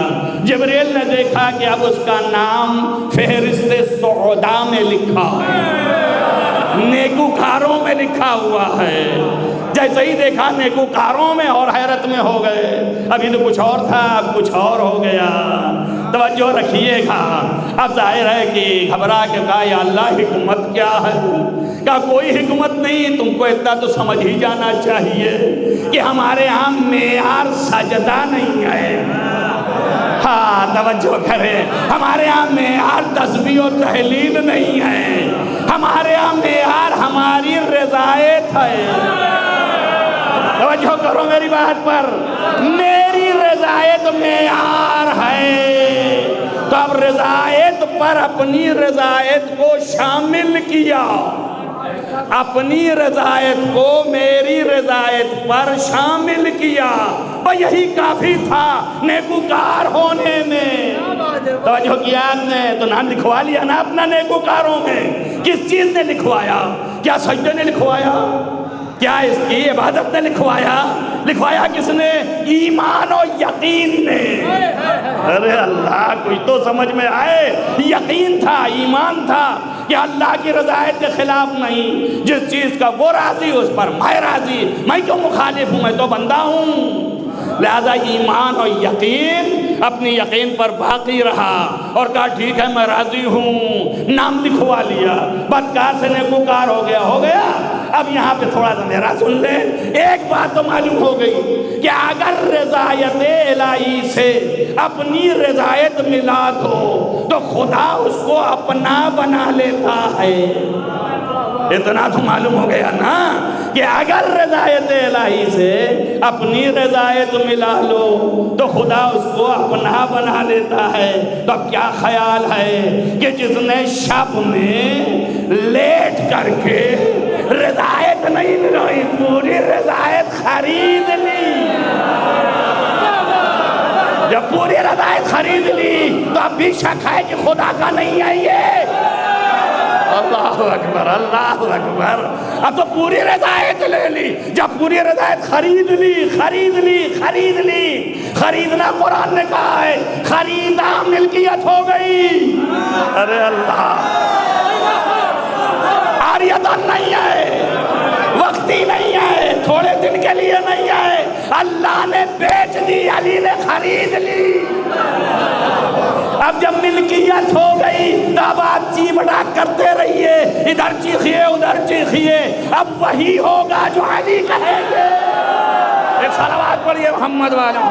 جبریل نے دیکھا کہ اب اس کا نام فہرست سعداء میں لکھا ہے، نیکوکاروں میں لکھا ہوا ہے۔ جیسے ہی دیکھا نیکوکاروں میں، اور حیرت میں ہو گئے، ابھی تو کچھ اور تھا اب کچھ اور ہو گیا۔ توجہ رکھیے گا، اب ظاہر ہے کہ گھبرا کے کہا یا اللہ حکمت کیا ہے؟ کہا کوئی حکمت نہیں، تم کو اتنا تو سمجھ ہی جانا چاہیے کہ ہمارے ہاں معیار سجدہ نہیں ہے۔ ہاں توجہ کرے، ہمارے ہاں معیار تسبیح و تحلیل نہیں ہے، ہمارے ہاں معیار ہماری رضایت ہے۔ توجہ کرو میری بات پر، میری رضایت معیار ہے۔ تو اب رضایت پر اپنی رضایت کو شامل کیا، اپنی رضایت کو میری رضایت پر شامل کیا، اور یہی کافی تھا نیکوکار ہونے میں۔ توجہ کیا آپ نے؟ تو نام لکھوا لیا نا اپنا نیکوکاروں میں۔ کس چیز نے لکھوایا؟ کیا سجدے نے لکھوایا؟ کیا اس کی عبادت نے لکھوایا؟ لکھوایا کس نے؟ ایمان و یقین نے۔ ارے اللہ کچھ تو سمجھ میں آئے۔ یقین تھا، ایمان تھا کہ اللہ کی رضایت کے خلاف نہیں، جس چیز کا وہ راضی اس پر میں راضی، میں کیوں مخالف ہوں، میں تو بندہ ہوں۔ لہذا ایمان اور یقین، اپنی یقین پر باقی رہا اور کہا ٹھیک ہے میں راضی ہوں، نام لکھوا لیا، بدکار سے نیکوکار ہو گیا۔ اب یہاں پہ تھوڑا سا میرا سن لیں، ایک بات تو معلوم ہو گئی کہ اگر رضایت الہی سے اپنی رضایت ملا دو تو خدا اس کو اپنا بنا لیتا ہے۔ اتنا تو معلوم ہو گیا نا کہ اگر رضایت الہی سے اپنی رضایت ملا لو تو خدا اس کو اپنا بنا لیتا ہے۔ تو اب کیا خیال ہے کہ جس نے شب میں لیٹ کر کے رضایت نہیں ملائی، پوری رضایت خرید لی، جب پوری رضایت خرید لی تو اب بھی شک ہے کہ خدا کا نہیں ہے یہ۔ اللہ اکبر، اللہ اکبر۔ اب تو پوری رضایت لے لی، جب پوری رضایت خرید لی، خریدنا قرآن نے کہا ہے، خریدا ملکیت ہو گئی۔ ارے اللہ، عاریتن نہیں ہے، وقتی نہیں ہے، تھوڑے دن کے لیے نہیں ہے، اللہ نے بیچ دی، علی نے خرید لی۔ اب جب ملکیت ہو گئی تو اب آپ چیمڑا کرتے رہیے، ادھر چیخیے ادھر چیخیے، اب وہی ہوگا جو علی کہیں گے۔ ایک صلوات پڑھیے محمد والا۔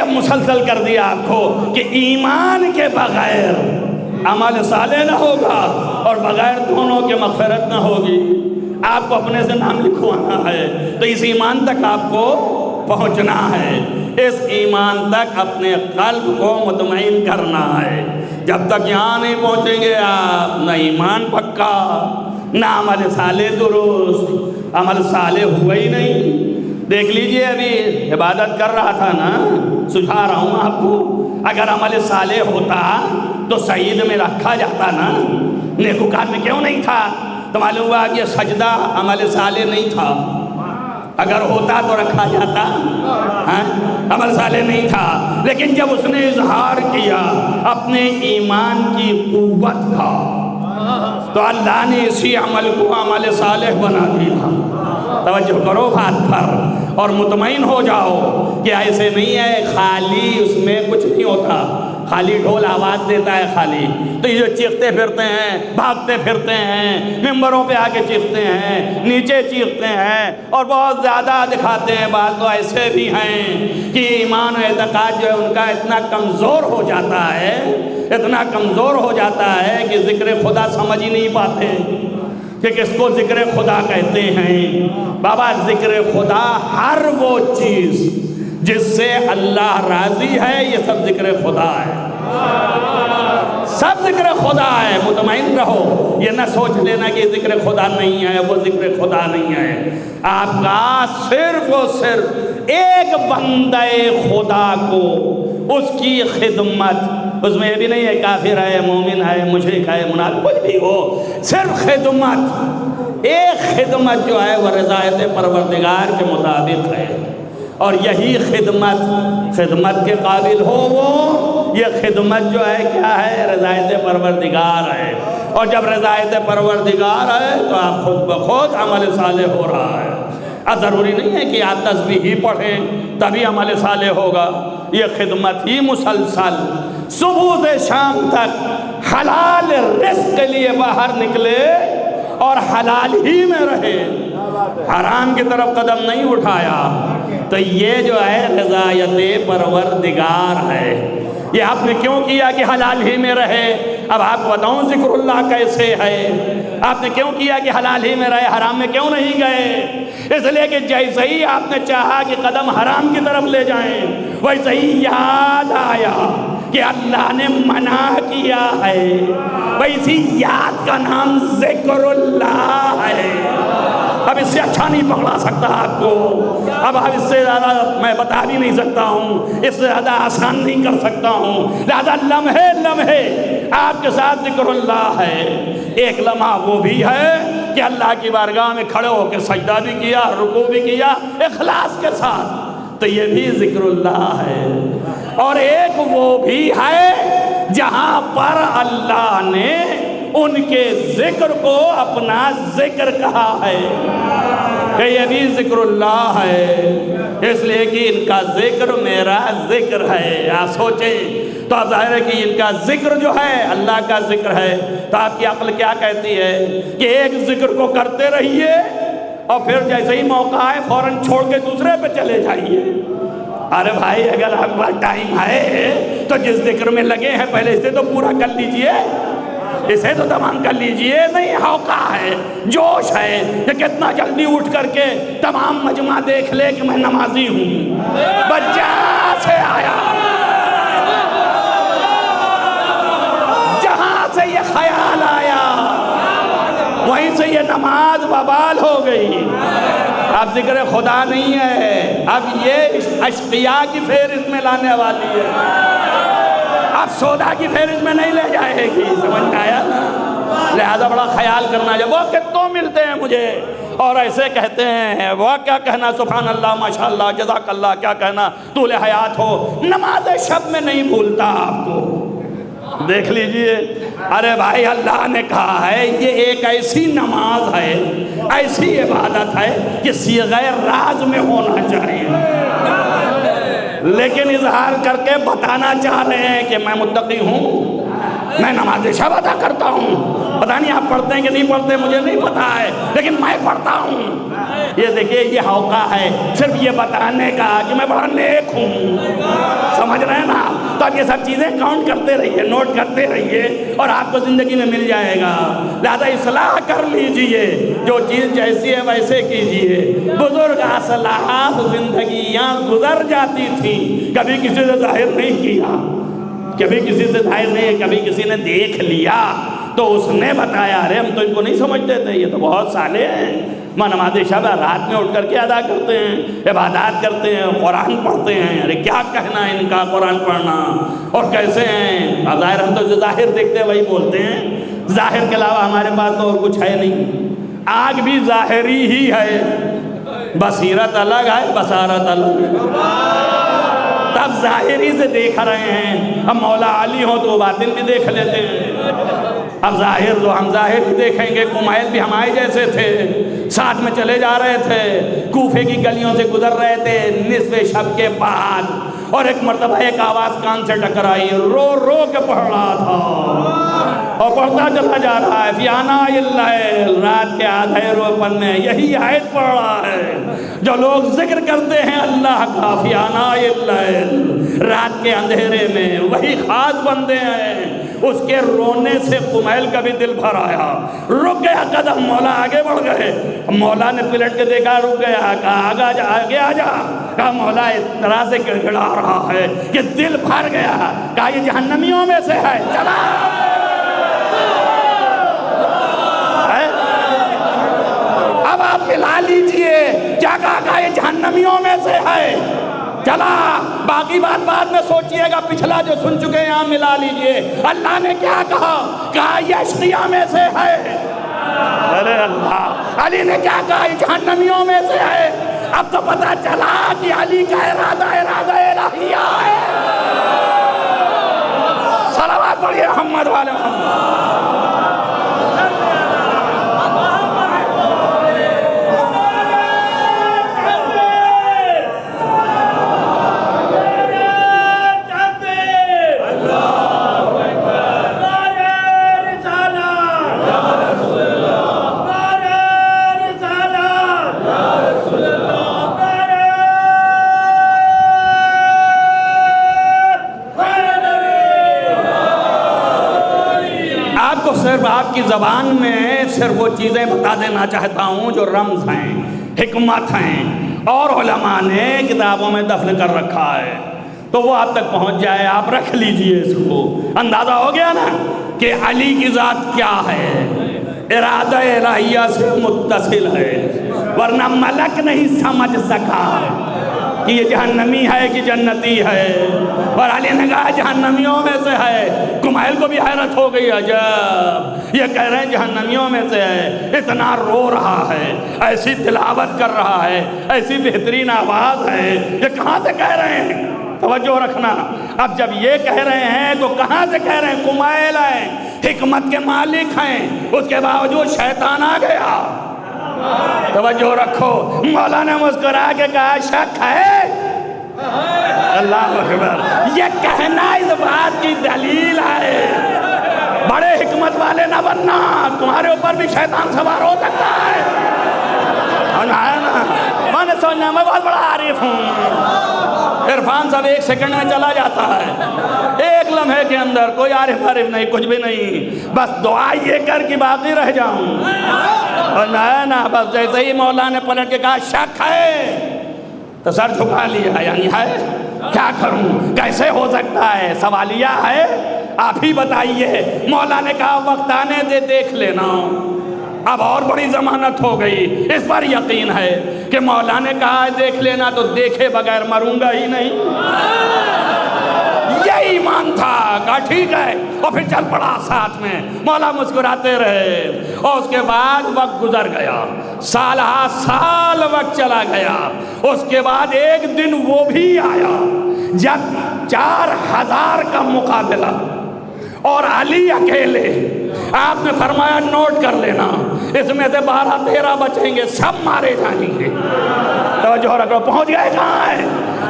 مسلسل کر دیا آپ کو کہ ایمان کے بغیر عمل صالح نہ ہوگا اور بغیر دونوں کے مغفرت نہ ہوگی۔ آپ کو اپنے سے نام لکھوانا ہے تو اس ایمان تک آپ کو پہنچنا ہے، اس ایمان تک اپنے قلب کو مطمئن کرنا ہے۔ جب تک یہاں نہیں پہنچیں گے آپ، نہ ایمان پکا نہ عمل صالح درست، عمل صالح ہوا ہی نہیں۔ دیکھ لیجئے ابھی عبادت کر رہا تھا نا، سجھا رہا ہوں آپ کو، اگر عمل صالح ہوتا تو سعید میں رکھا جاتا نا، نیکوکار میں کیوں نہیں تھا؟ تو معلوم ہوا کہ یہ سجدہ عمل صالح نہیں تھا، اگر ہوتا تو رکھا جاتا، عمل صالح نہیں تھا۔ لیکن جب اس نے اظہار کیا اپنے ایمان کی قوت کا تو اللہ نے اسی عمل کو عمل صالح بنا دیا۔ توجہ کرو بات پر اور مطمئن ہو جاؤ کہ ایسے نہیں ہے خالی اس میں کچھ نہیں ہوتا، خالی ڈھول آواز دیتا ہے خالی، تو یہ جو چیختے پھرتے ہیں، بھاگتے پھرتے ہیں، ممبروں پہ آ کے چیختے ہیں، نیچے چیختے ہیں اور بہت زیادہ دکھاتے ہیں، بعض تو ایسے بھی ہیں کہ ایمان و اعتقاد جو ہے ان کا اتنا کمزور ہو جاتا ہے، اتنا کمزور ہو جاتا ہے کہ ذکر خدا سمجھ ہی نہیں پاتے کہ کس کو ذکر خدا کہتے ہیں۔ بابا ذکر خدا ہر وہ چیز جس سے اللہ راضی ہے، یہ سب ذکر خدا ہے، سب ذکر خدا ہے۔ مطمئن رہو، یہ نہ سوچ لینا کہ ذکر خدا نہیں ہے، وہ ذکر خدا نہیں ہے۔ آپ کا صرف و صرف ایک بندہ خدا کو اس کی خدمت، اس میں یہ بھی نہیں ہے کافر ہے، مومن ہے، مشرک ہے، منافق، کچھ بھی ہو، صرف خدمت، ایک خدمت جو ہے وہ رضایت پروردگار کے مطابق ہے، اور یہی خدمت کے قابل ہو وہ، یہ خدمت جو ہے کیا ہے؟ رضایت پروردگار ہے، اور جب رضایت پروردگار ہے تو آپ خود بخود عمل صالح ہو رہا ہے۔ اب ضروری نہیں ہے کہ آپ تسبیح ہی پڑھیں تبھی عمل صالح ہوگا، یہ خدمت ہی مسلسل صبح سے شام تک حلال رزق کے لیے باہر نکلے اور حلال ہی میں رہے، حرام کی طرف قدم نہیں اٹھایا، تو یہ جو ہے رضایت پروردگار ہے۔ یہ آپ نے کیوں کیا کہ حلال ہی میں رہے؟ اب آپ کو بتاؤں ذکر اللہ کیسے ہے؟ آپ نے کیوں کیا کہ حلال ہی میں رہے، حرام میں کیوں نہیں گئے؟ اس لیے کہ جیسے ہی آپ نے چاہا کہ قدم حرام کی طرف لے جائیں، ویسے ہی یاد آیا کہ اللہ نے منع کیا ہے، ویسی یاد کا نام ذکر اللہ ہے۔ اب اس سے اچھا نہیں پکڑا سکتا آپ کو، اب اس سے زیادہ میں بتا بھی نہیں سکتا ہوں، اس سے زیادہ آسان نہیں کر سکتا ہوں، لہذا لمحے لمحے آپ کے ساتھ ذکر اللہ ہے۔ ایک لمحہ وہ بھی ہے کہ اللہ کی بارگاہ میں کھڑے ہو کے سجدہ بھی کیا، رکوع بھی کیا اخلاص کے ساتھ، تو یہ بھی ذکر اللہ ہے۔ اور ایک وہ بھی ہے جہاں پر اللہ نے ان کے ذکر کو اپنا ذکر کہا ہے کہ یہ بھی ذکر اللہ ہے، اس لیے کہ ان کا ذکر میرا ذکر ہے۔ آپ سوچیں تو آپ ظاہر ہے کہ ان کا ذکر جو ہے اللہ کا ذکر ہے، تو آپ کی عقل کیا کہتی ہے کہ ایک ذکر کو کرتے رہیے اور پھر جیسے ہی موقع آئے فوراً چھوڑ کے دوسرے پہ چلے جائیے۔ ارے بھائی اگر آپ کا ٹائم ہے تو جس ذکر میں لگے ہیں پہلے اسے تو پورا کر لیجئے، اسے تو تمام کر لیجئے۔ نہیں ہوقا ہے، جوش ہے کہ کتنا جلدی اٹھ کر کے تمام مجمع دیکھ لے کہ میں نمازی ہوں، بچہ سے آیا، جہاں سے یہ خیال آیا وہیں سے یہ نماز وبال ہو گئی۔ اب ذکر خدا نہیں ہے، اب یہ اشقیاء کی فہرست میں لانے والی ہے، اب سودا کی فہرست میں نہیں لے جائے گی، سمجھ آیا نا؟ لہذا بڑا خیال کرنا ہے۔ وہ کتوں ملتے ہیں مجھے اور ایسے کہتے ہیں، وہ کیا کہنا سبحان اللہ ماشاءاللہ جزاک اللہ، کیا کہنا طول حیات ہو، نماز شب میں نہیں بھولتا آپ کو، دیکھ لیجئے۔ ارے بھائی اللہ نے کہا ہے یہ ایک ایسی نماز ہے، ایسی عبادت ہے کہ صیغہ راز میں ہونا چاہیے، لیکن اظہار کر کے بتانا چاہ رہے ہیں کہ میں متقی ہوں، میں نماز شب ادا کرتا ہوں۔ پتہ نہیں آپ پڑھتے ہیں کہ نہیں پڑھتے، مجھے نہیں پتا ہے، لیکن میں پڑھتا ہوں۔ یہ دیکھیے یہ ہوقا ہے صرف یہ بتانے کا کہ میں بڑا نیک ہوں، سمجھ رہے ہیں نا؟ تو اب یہ سب چیزیں کاؤنٹ کرتے رہیے، نوٹ کرتے رہیے اور آپ کو زندگی میں مل جائے گا۔ لہذا اصلاح کر لیجئے، جو چیز جیسی ہے ویسے کیجئے۔ بزرگ اصلاح زندگیاں گزر جاتی تھیں، کبھی کسی سے ظاہر نہیں کیا، کبھی کسی سے ظاہر نہیں، کبھی کسی نے دیکھ لیا تو اس نے بتایا ارے ہم تو ان کو نہیں سمجھتے تھے، یہ تو بہت صالح ہیں، ماں نماز شب رات میں اٹھ کر کے ادا کرتے ہیں، عبادات کرتے ہیں، قرآن پڑھتے ہیں۔ ارے کیا کہنا ہے ان کا قرآن پڑھنا، اور کیسے ہیں؟ ظاہر ہم تو ظاہر دیکھتے ہیں وہی بولتے ہیں، ظاہر کے علاوہ ہمارے پاس تو اور کچھ ہے نہیں۔ آگ بھی ظاہری ہی ہے، بصیرت الگ ہے، بصارت الگ ہے۔ تب ظاہری سے دیکھ رہے ہیں، اب مولا علی ہو تو وہ باطن بھی دیکھ لیتے ہیں۔ اب ظاہر تو ہم ظاہر بھی دیکھیں گے، کمیل بھی ہمارے جیسے تھے، ساتھ میں چلے جا رہے تھے، کوفے کی گلیوں سے گزر رہے تھے نصف شب کے بعد، اور ایک مرتبہ ایک آواز کان سے ٹکرائی، رو رو کے پڑھ رہا تھا اور پڑھتا چلا جا رہا ہے، فی آناء اللیل، رات کے آدھے روپن میں یہی آیت پڑھ رہا ہے جو لوگ ذکر کرتے ہیں اللہ کا، فی آناء اللیل، رات کے اندھیرے میں، وہی خاص بندے ہیں۔ اس کے رونے سے قمیل کا بھی دل بھر آیا، رک گیا قدم، مولا آگے بڑھ گئے، مولا نے پلٹ کے دیکھا، رک گیا، کہا آگے آ جا، کہا مولا اس طرح سے گڑگڑا رہا ہے کہ دل بھر گیا، کہا یہ جہنمیوں میں سے ہے، چلا اب آپ ملا لیجئے، کیا کہا یہ جہنمیوں میں سے ہے، چلا، باقی بات بعد میں سوچئے گا، پچھلا جو سن چکے ہیں آپ ملا لیجئے۔ اللہ نے کیا کہا، کہا یہ اشقیاء میں سے ہے، ارے اللہ، علی نے کیا کہا، یہ جہنمیوں میں سے ہے۔ اب تو پتہ چلا کہ علی کا ارادہ الہیہ ہے۔ صلوات پڑھیے محمد والے محمد۔ صرف آپ کی زبان میں صرف وہ چیزیں بتا دینا چاہتا ہوں جو رمز ہیں، حکمت ہیں، اور علماء نے کتابوں میں دفن کر رکھا ہے، تو وہ آپ تک پہنچ جائے، آپ رکھ لیجئے اس کو۔ اندازہ ہو گیا نا کہ علی کی ذات کیا ہے، ارادہ الہیہ سے متصل ہے، ورنہ ملک نہیں سمجھ سکا کہ یہ جہنمی ہے کہ جنتی ہے، اور علی نے کہا جہنمیوں میں سے ہے۔ کمیل کو بھی حیرت ہو گئی، عجب، یہ کہہ رہے ہیں جہنمیوں میں سے ہے، اتنا رو رہا ہے، ایسی تلاوت کر رہا ہے، ایسی بہترین آواز ہے، یہ کہاں سے کہہ رہے ہیں؟ توجہ رکھنا، اب جب یہ کہہ رہے ہیں تو کہاں سے کہہ رہے ہیں؟ کمیل ہیں، حکمت کے مالک ہیں، اس کے باوجود شیطان آ گیا۔ توجہ رکھو، مولا نے مسکرا کے کہا شک ہے؟ اللہ اکبر، یہ کہنا اس بات کی دلیل ہے، بڑے حکمت والے نہ بننا، تمہارے اوپر بھی شیطان سوار ہو سکتا ہے۔ میں نے سوچنا میں بہت بڑا عارف ہوں، عرفان صاحب ایک سیکنڈ میں چلا جاتا ہے، ایک لمحے کے اندر کوئی عارف نہیں، کچھ بھی نہیں، بس دعا یہ کر کہ باقی رہ جاؤں، اور نا بس جیسے ہی مولا نے پلٹ کے کہا شک ہے تو سر جھکا لیا، یعنی ہے، کیا کروں، کیسے ہو سکتا ہے، سوالیہ ہے، آپ ہی بتائیے۔ مولا نے کہا وقت آنے دے، دیکھ لینا۔ اب اور بڑی ضمانت ہو گئی، اس پر یقین ہے کہ مولا نے کہا دیکھ لینا تو دیکھے بغیر مروں گا ہی نہیں، یہی ایمان تھا، کہا ٹھیک ہے، اور پھر چل پڑا ساتھ میں، مولا مسکراتے رہے، اور اس کے بعد وقت گزر گیا، سال ہا سال وقت چلا گیا، اس کے بعد ایک دن وہ بھی آیا جب 4000 کا مقابلہ اور علی اکیلے، آپ نے فرمایا نوٹ کر لینا، اس میں سے 12-13 بچیں گے، سب مارے جائیں گے۔ توجہ رکھو، پہنچ گئے کہاں ہے؟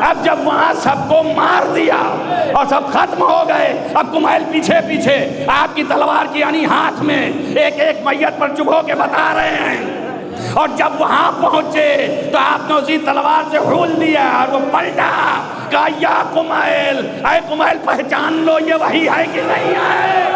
اب جب وہاں سب کو مار دیا اور سب ختم ہو گئے، اب کمیل پیچھے پیچھے آپ کی تلوار کی یعنی ہاتھ میں ایک ایک میت پر چبھو کے بتا رہے ہیں، اور جب وہاں پہنچے تو آپ نے اسی تلوار سے حول دیا اور وہ پلٹا، کہا یا کمیل، اے کمیل پہچان لو یہ وہی ہے کہ نہیں ہے۔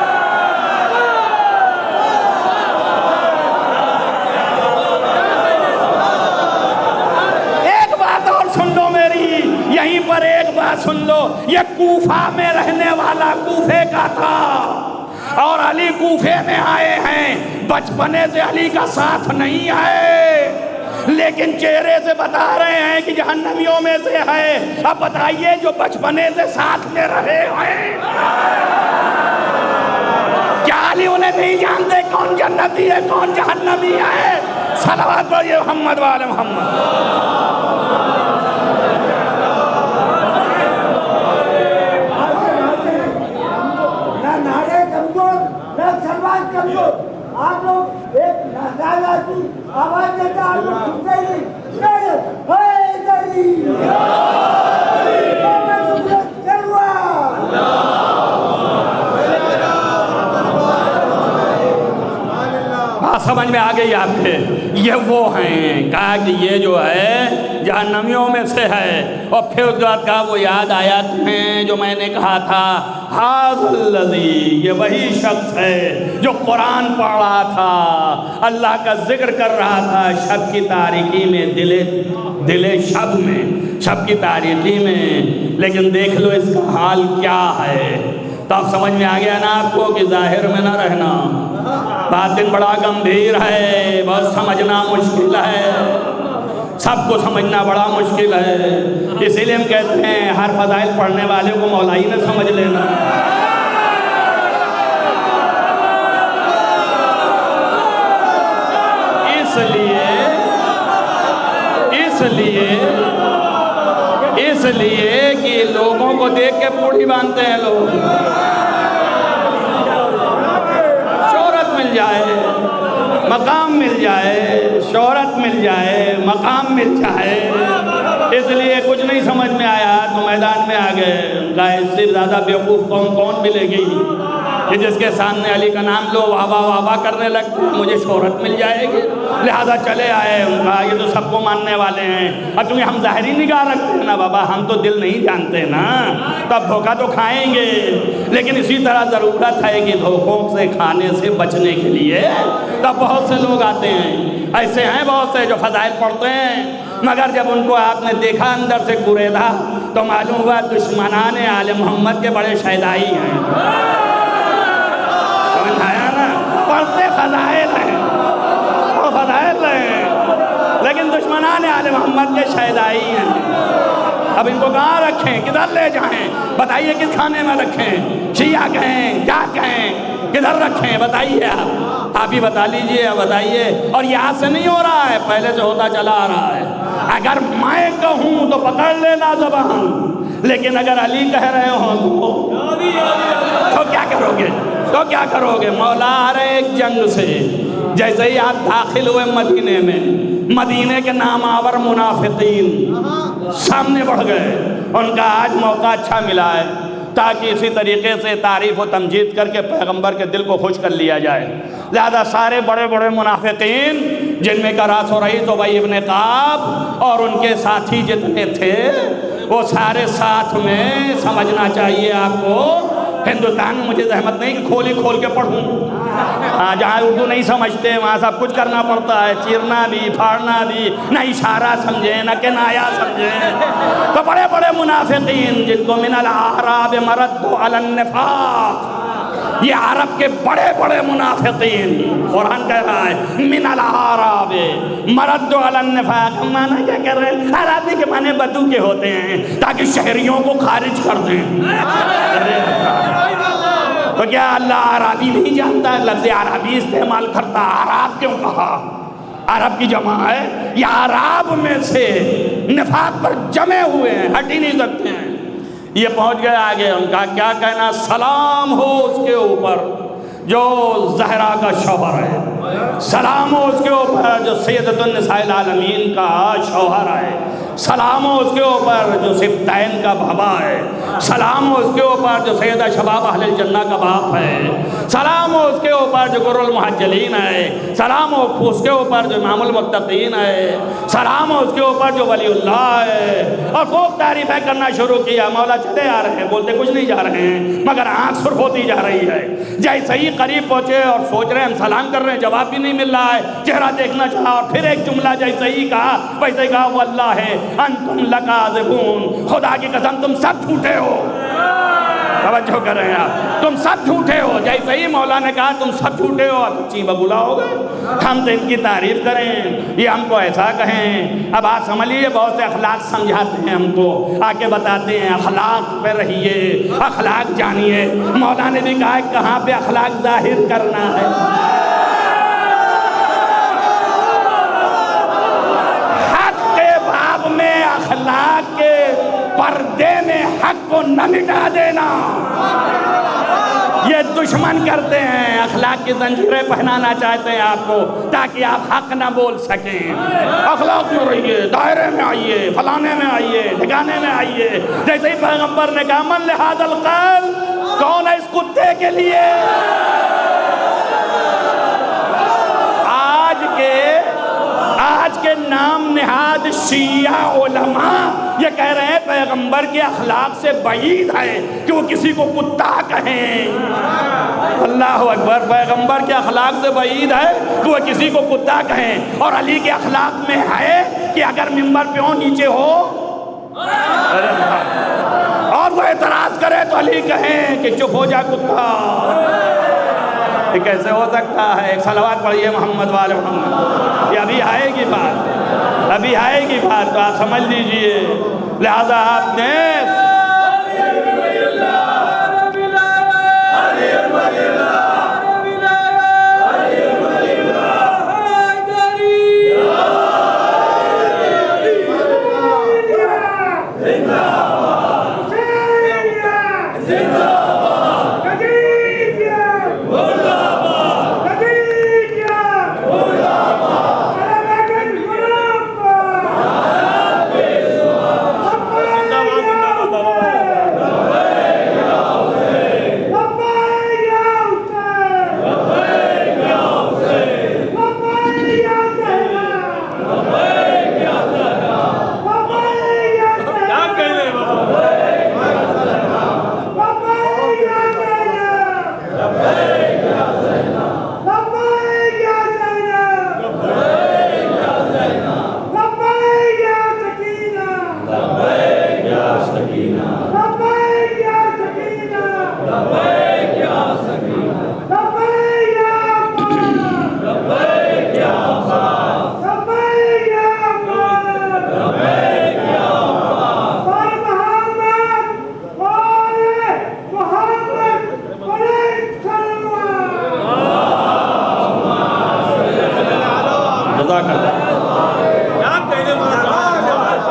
ایک بات اور سن لو میری، یہیں پر ایک بات سن لو، یہ کوفہ میں رہنے والا کوفے کا تھا، اور علی کوفے میں آئے ہیں، بچپنے سے علی کا ساتھ نہیں ہے، لیکن چہرے سے بتا رہے ہیں کہ جہنمیوں میں سے ہے۔ اب بتائیے جو بچپنے سے ساتھ میں رہے ہیں، کیا علی انہیں نہیں جانتے کون جنتی ہے کون جہنمی ہے؟ صلوات پڑھیے محمد والے محمد۔ آپ لوگ ایک نازالہ کی آواز دیتا سمجھ میں آ گئی آپ کے؟ یہ وہ ہیں، کہا کہ یہ جو ہے جہنمیوں میں سے ہے، اور پھر اس کے بعد کہا وہ یاد آیا تمہیں جو میں نے کہا تھا، ھذا الذی، یہ وہی شخص ہے جو قرآن پڑھ رہا تھا، اللہ کا ذکر کر رہا تھا شب کی تاریکی میں، دل شب میں، شب کی تاریکی میں، لیکن دیکھ لو اس کا حال کیا ہے۔ تو اب سمجھ میں آ گیا نا آپ کو کہ ظاہر میں نہ رہنا، باطن بڑا گمبھیر ہے، بہت سمجھنا مشکل ہے، سب کو سمجھنا بڑا مشکل ہے۔ اسی لیے ہم کہتے ہیں ہر فضائل پڑھنے والے کو مولا ہی نہ سمجھ لینا۔ اس لیے کہ لوگوں کو دیکھ کے پوڑھی باندھتے ہیں لوگ، شہرت مل جائے، مقام مل جائے، شہرت مل جائے، مقام مل جائے، اس لیے کچھ نہیں سمجھ میں آیا تو میدان میں آ گئے۔ کہا اس سے زیادہ بیوقوف قوم کون ملے گی کہ جس کے سامنے علی کا نام لو واہ واہ واہ واہ کرنے لگتے ہیں، مجھے شہرت مل جائے گی، لہذا چلے آئے۔ ان کا یہ تو سب کو ماننے والے ہیں، اور چونکہ ہم ظاہری نگاہ رکھتے ہیں نا بابا، ہم تو دل نہیں جانتے نا، تب دھوکہ تو کھائیں گے، لیکن اسی طرح ضرورت ہے کہ دھوکوں سے کھانے سے بچنے کے لیے تب بہت سے لوگ آتے ہیں، ایسے ہیں بہت سے جو فضائل پڑھتے ہیں، مگر جب ان کو آپ نے دیکھا اندر سے قریدا تو معلوم ہوا دشمنان آل محمد کے بڑے شیدائی ہیں۔ سمجھ آیا نا؟ پڑھتے فضائل ہیں، وہ فضائل ہیں، لیکن دشمنان آل محمد کے شیدائی ہیں۔ اب ان کو کہاں رکھیں، کدھر لے جائیں؟ بتائیے کس کھانے میں رکھیں؟ شیعہ کہیں، کیا کہیں، کدھر رکھیں؟ بتائیے آپ ہی بتا لیجئے، بتائیے۔ اور یہ آج سے نہیں ہو رہا ہے، پہلے سے ہوتا چلا آ رہا ہے۔ اگر میں کہوں تو پکڑ لینا زبان، لیکن اگر علی کہہ رہے ہوں تو کیا کرو گے؟ تو کیا کرو گے؟ مولا ہر ایک جنگ سے جیسے ہی آپ داخل ہوئے مدینے میں، مدینے کے نام آور منافقین سامنے بڑھ گئے، ان کا آج موقع اچھا ملا ہے تاکہ اسی طریقے سے تعریف و تمجید کر کے پیغمبر کے دل کو خوش کر لیا جائے۔ لہذا سارے بڑے بڑے منافقین جن میں کا راس و رئیس ابی ابن کعب اور ان کے ساتھی جتنے تھے، وہ سارے ساتھ میں، سمجھنا چاہیے آپ کو، ہندوستان میں مجھے زحمت نہیں کہ کھول کے پڑھوں، جہاں اردو نہیں سمجھتے وہاں سب کچھ کرنا پڑتا ہے، چیرنا بھی، پھاڑنا بھی، نہ اشارہ سمجھیں نہ کنایا سمجھیں۔ تو بڑے بڑے منافقین جن کو من الاعراب مردوا علی النفاق، یہ عرب کے بڑے بڑے منافقین، قرآن کہہ رہا ہے من الاعراب مردوا علی النفاق، معنی کیا کر رہے ہیں؟ عربی کے معنی بدو کے ہوتے ہیں تاکہ شہریوں کو خارج کر دیں۔ تو کیا اللہ عربی نہیں جانتا؟ لفظ عربی استعمال کرتا، عرب کیوں کہا؟ عرب کی جمع ہے، یہ عرب میں سے نفاق پر جمے ہوئے ہیں، ہٹ ہی نہیں سکتے ہیں۔ یہ پہنچ گئے آگے، ان کا کیا کہنا؟ سلام ہو اس کے اوپر جو زہرا کا شوہر ہے، سلام ہو اس کے اوپر جو سیدۃ النساء العالمین کا شوہر ہے، سلام ہو اس کے اوپر جو سبتین کا بابا ہے، سلام ہو اس کے اوپر جو سیدہ شباب اہل الجنہ کا باپ ہے، سلام ہو اس کے اوپر جو گر المحجلین ہے، سلام ہو اس کے اوپر جو امام المتقین ہے، سلام ہو اس کے اوپر جو ولی اللہ ہے، اور خوب تعریفیں کرنا شروع کیا۔ مولا چلے آ رہے ہیں، بولتے کچھ نہیں جا رہے ہیں، مگر آنکھ سرخ ہوتی جا رہی ہے۔ جیسے ہی قریب پہنچے اور سوچ رہے ہیں ہم سلام کر رہے ہیں، جواب بھی نہیں مل رہا ہے، چہرہ دیکھنا چاہا، اور پھر ایک جملہ جیسے ہی کہا ویسے ہی کہا، واللہ ہے انتم لکاذبون، خدا کی قسم تم سب جھوٹے ہو۔ توجہ کر رہے ہیں آپ، تم سب جھوٹے ہو۔ جیسے ہی مولا نے کہا تم سب جھوٹے ہو، اب چین بگولا ہو گئے، ہم تو ان کی تعریف کریں، یہ ہم کو ایسا کہیں۔ اب آپ سمجھ لیجیے، بہت سے اخلاق سمجھاتے ہیں ہم کو، آ کے بتاتے ہیں اخلاق پہ رہیے، اخلاق جانیے۔ مولا نے بھی کہا کہاں پہ اخلاق ظاہر کرنا ہے۔ اخلاق کے پردے میں حق کو نہ مٹا دینا، یہ دشمن کرتے ہیں، اخلاق کی زنجیریں پہنانا چاہتے ہیں آپ کو تاکہ آپ حق نہ بول سکیں۔ اخلاق میں رہیے، دائرے میں آئیے، فلانے میں آئیے، ٹھکانے میں آئیے۔ جیسے ہی پیغمبر نے کہا من لہذا القلب، کون ہے اس کتے کے لیے؟ کے نام نہاد شیعہ علماء یہ کہہ رہے ہیں پیغمبر کے اخلاق سے بعید ہے کہ وہ کسی کو کتا کہیں۔ اللہ اکبر، پیغمبر کے اخلاق سے بعید ہے کہ وہ کسی کو کتا کہیں، اور علی کے اخلاق میں ہے کہ اگر ممبر پہ ہو نیچے ہو اور وہ اعتراض کرے تو علی کہیں کہ چپ ہو جا کتا۔ یہ کیسے ہو سکتا ہے؟ ایک صلوات پڑھیے محمد والے محمد۔ یہ ابھی آئے گی بات، ابھی آئے گی بات، تو آپ سمجھ لیجئے۔ لہذا آپ نے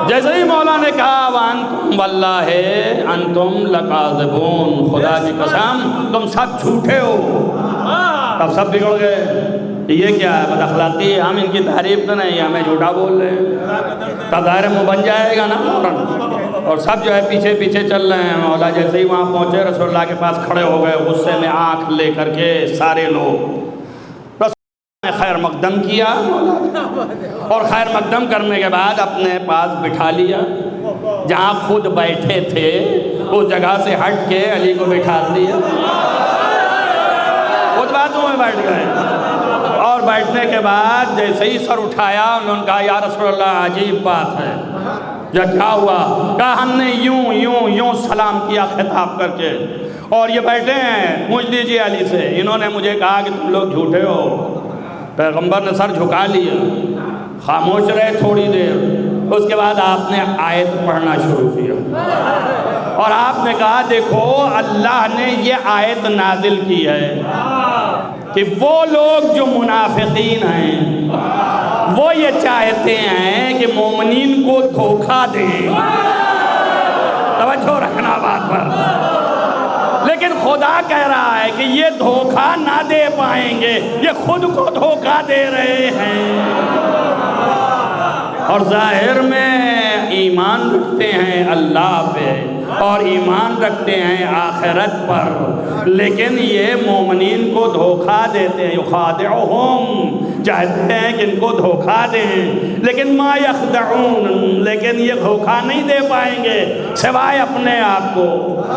جیسے ہی مولا نے کہا وَأَنْتُمْ وَاللَّهِ أَنْتُمْ لَكَاذِبُونَ، خدا کی قسم تم سب جھوٹے ہو، تب سب بگڑ گئے۔ یہ کیا ہے؟ بد اخلاقی، ہم ان کی تعریف تو نہیں، ہمیں جھوٹا بول رہے ہیں، تب ظاہر منہ بن جائے گا نا فوراً۔ اور سب جو ہے پیچھے پیچھے چل رہے ہیں۔ مولا جیسے ہی وہاں پہنچے رسول اللہ کے پاس کھڑے ہو گئے، غصے میں آنکھ لے کر کے سارے لوگ خیر مقدم کیا اور خیر مقدم کرنے کے بعد اپنے پاس بٹھا لیا، جہاں خود بیٹھے تھے اس جگہ سے ہٹ کے علی کو بٹھا دیا، خود بازو میں بیٹھ گئے۔ اور بیٹھنے کے بعد جیسے ہی سر اٹھایا انہوں نے کہا یا رسول اللہ عجیب بات ہے، یا کیا ہوا؟ کہا ہم نے یوں سلام کیا خطاب کر کے، اور یہ بیٹھے ہیں، پوچھ لیجئے علی سے، انہوں نے مجھے کہا کہ تم لوگ جھوٹے ہو۔ پیغمبر نے سر جھکا لیا، خاموش رہے تھوڑی دیر، اس کے بعد آپ نے آیت پڑھنا شروع کیا اور آپ نے کہا دیکھو اللہ نے یہ آیت نازل کی ہے کہ وہ لوگ جو منافقین ہیں وہ یہ چاہتے ہیں کہ مومنین کو دھوکہ دیں، توجہ رکھنا بات پر، لیکن خدا کہہ رہا ہے کہ یہ دھوکہ نہ دے پائیں گے، یہ خود کو دھوکہ دے رہے ہیں، اور ظاہر میں ایمان رکھتے ہیں اللہ پہ اور ایمان رکھتے ہیں آخرت پر، لیکن یہ مومنین کو دھوکہ دیتے ہیں، یخادعہم، چاہتے ہیں کہ ان کو دھوکہ دیں، لیکن ما یخدعون، لیکن یہ دھوکہ نہیں دے پائیں گے سوائے اپنے آپ کو،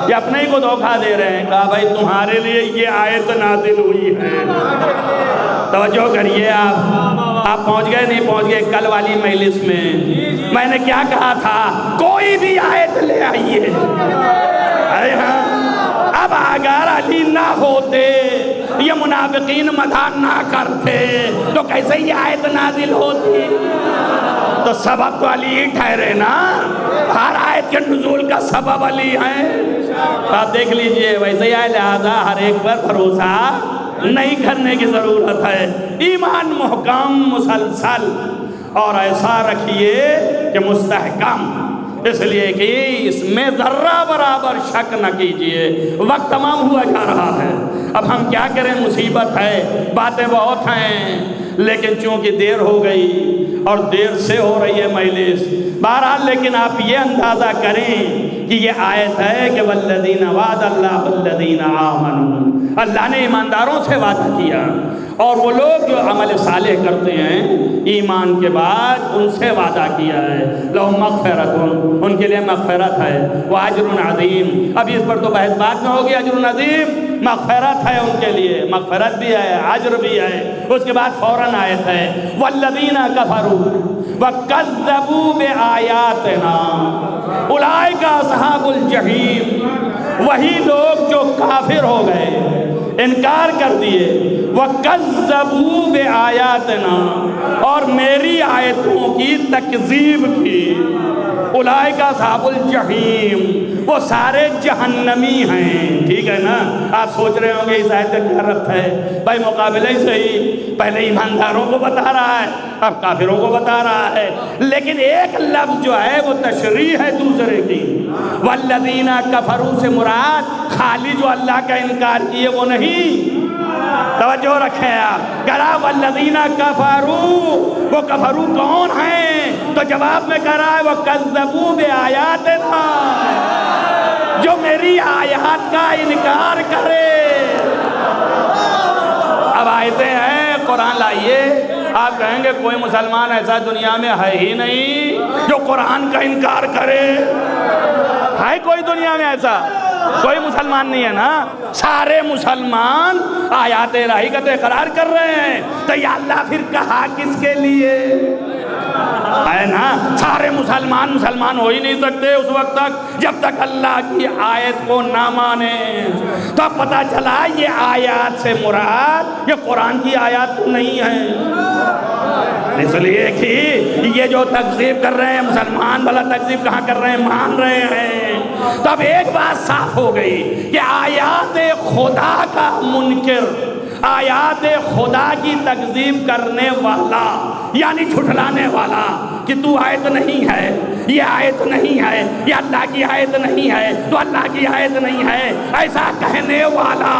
یہ اپنے ہی کو دھوکہ دے رہے ہیں۔ کہا بھائی تمہارے لیے یہ آیت نازل ہوئی ہے، توجہ کریے۔ آپ پہنچ گئے نہیں پہنچ گئے کل والی مجلس میں نے کیا کہا تھا؟ کوئی بھی آیت لے آئیے، اب اگر علی نہ ہوتے، یہ منافقین مدح نہ کرتے تو کیسے یہ آیت نازل ہوتی؟ تو سبب تو علی ہی ٹھہرے نا، ہر آیت کے نزول کا سبب علی ہے۔ آپ دیکھ لیجئے ویسے ہی ہے، لہذا ہر ایک پر بھروسہ نہیں کرنے کی ضرورت ہے، ایمان محکم مسلسل اور ایسا رکھیے کہ مستحکم، اس لیے کہ اس میں ذرہ برابر شک نہ کیجئے۔ وقت تمام ہوا جا رہا ہے، اب ہم کیا کریں، مصیبت ہے، باتیں بہت ہیں، لیکن چونکہ دیر ہو گئی اور دیر سے ہو رہی ہے مجلس، بہرحال لیکن آپ یہ اندازہ کریں کہ یہ آیت ہے کہ والذین وعد اللہ الذین آمنوا، اللہ نے ایمانداروں سے وعدہ کیا، اور وہ لوگ جو عمل صالح کرتے ہیں ایمان کے بعد ان سے وعدہ کیا ہے، لہم مغفرۃ، ان کے لیے مغفرت ہے، واجر عظیم، اب اس پر تو بحث بعد میں ہوگی، اجر عظیم، مغفرت ہے ان کے لیے، مغفرت بھی ہے، اجر بھی ہے۔ اس کے بعد فوراً آیت ہے والذین کفروا وکذبوا بآیاتنا اولئک اصحاب الجحیم، وہی لوگ جو کافر ہو گئے، انکار کر دیے، وَكَذَّبُوا بِآیاتنا، اور میری آیتوں کی تکذیب کی، اولئک اصحاب الجحیم، وہ سارے جہنمی ہیں۔ ٹھیک ہے نا؟ آپ سوچ رہے ہوں گے اس آیت کا کیا ربط ہے؟ بھائی مقابلہ ہی صحیح، پہلے ایمانداروں کو بتا رہا ہے، اب کافروں کو بتا رہا ہے، لیکن ایک لفظ جو ہے وہ تشریح ہے دوسرے کی۔ والذین کفروا سے مراد خالی جو اللہ کا انکار کیے وہ نہیں، توجہ رکھیں آپ، کہا والذین کفروا، وہ کفروا کون ہیں؟ تو جواب میں کہہ رہا ہے وَكَذَّبُوا بِآیاتنا، جو میری آیات کا انکار کرے۔ اب آیتیں ہیں، قرآن لائیے، آپ کہیں گے کوئی مسلمان ایسا دنیا میں ہے ہی نہیں جو قرآن کا انکار کرے، ہے کوئی دنیا میں ایسا؟ کوئی مسلمان نہیں ہے نا، سارے مسلمان آیات الہی کا تو اقرار کر رہے ہیں، تو یا اللہ پھر کہا کس کے لیے ہے نا؟ سارے مسلمان ہو ہی نہیں سکتے اس وقت تک جب تک اللہ کی آیت کو نہ مانے۔ تو اب پتہ چلا یہ آیات سے مراد یہ قرآن کی آیات تو نہیں ہے، اس لیے کہ یہ جو تکذیب کر رہے ہیں مسلمان، بھلا تکذیب کہاں کر رہے ہیں؟ مان رہے ہیں۔ تو اب ایک بات صاف ہو گئی کہ آیات خدا کا منکر، آیات خدا کی تکذیب کرنے والا یعنی جھٹلانے والا کہ تو آیت نہیں ہے، یہ آیت نہیں ہے، یہ اللہ کی آیت نہیں ہے، تو اللہ کی آیت نہیں ہے، ایسا کہنے والا،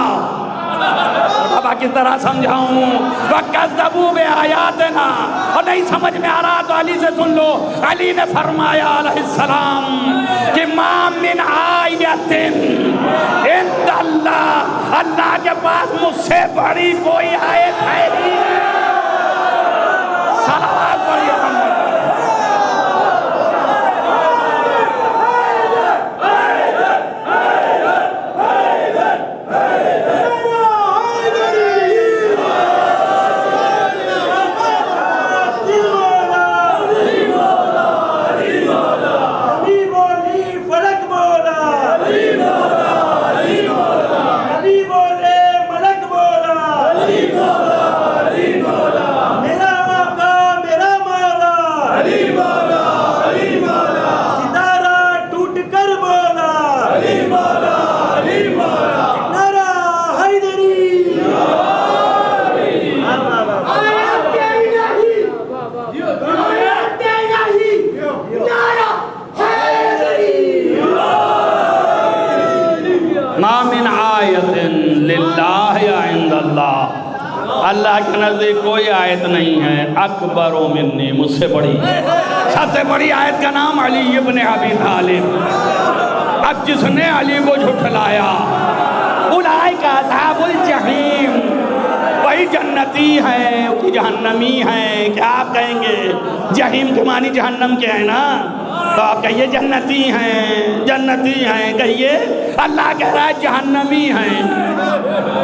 اب کس طرح سمجھاؤں؟ وَكَذَّبُوا بِآیاتنا، اور نہیں سمجھ میں آ رہا تو علی سے سن لو، علی نے فرمایا علیہ السلام کہ مَا مِنْ آیَةٍ عِنْدَ اللَّهِ، اللہ کے پاس مجھ سے بڑی کوئی آیت ہے ہی نہیں۔ صلوات پڑھیے محمد۔ اللہ کے نزدیک کوئی آیت نہیں ہے اکبر منی، مجھ سے بڑی ہے۔ سب سے بڑی آیت کا نام علی ابن ابی طالب۔ اب جس نے علی کو جھٹلایا، اولئک اصحاب الجحیم، وہی جنتی ہیں کہ جہنمی ہیں۔ کیا آپ کہیں گے؟ جہیم کے معنی جہنم کے ہیں نا، تو آپ کہیے جنتی ہیں، جنتی ہیں کہیے۔ اللہ کہہ رہا ہے جہنمی ہیں،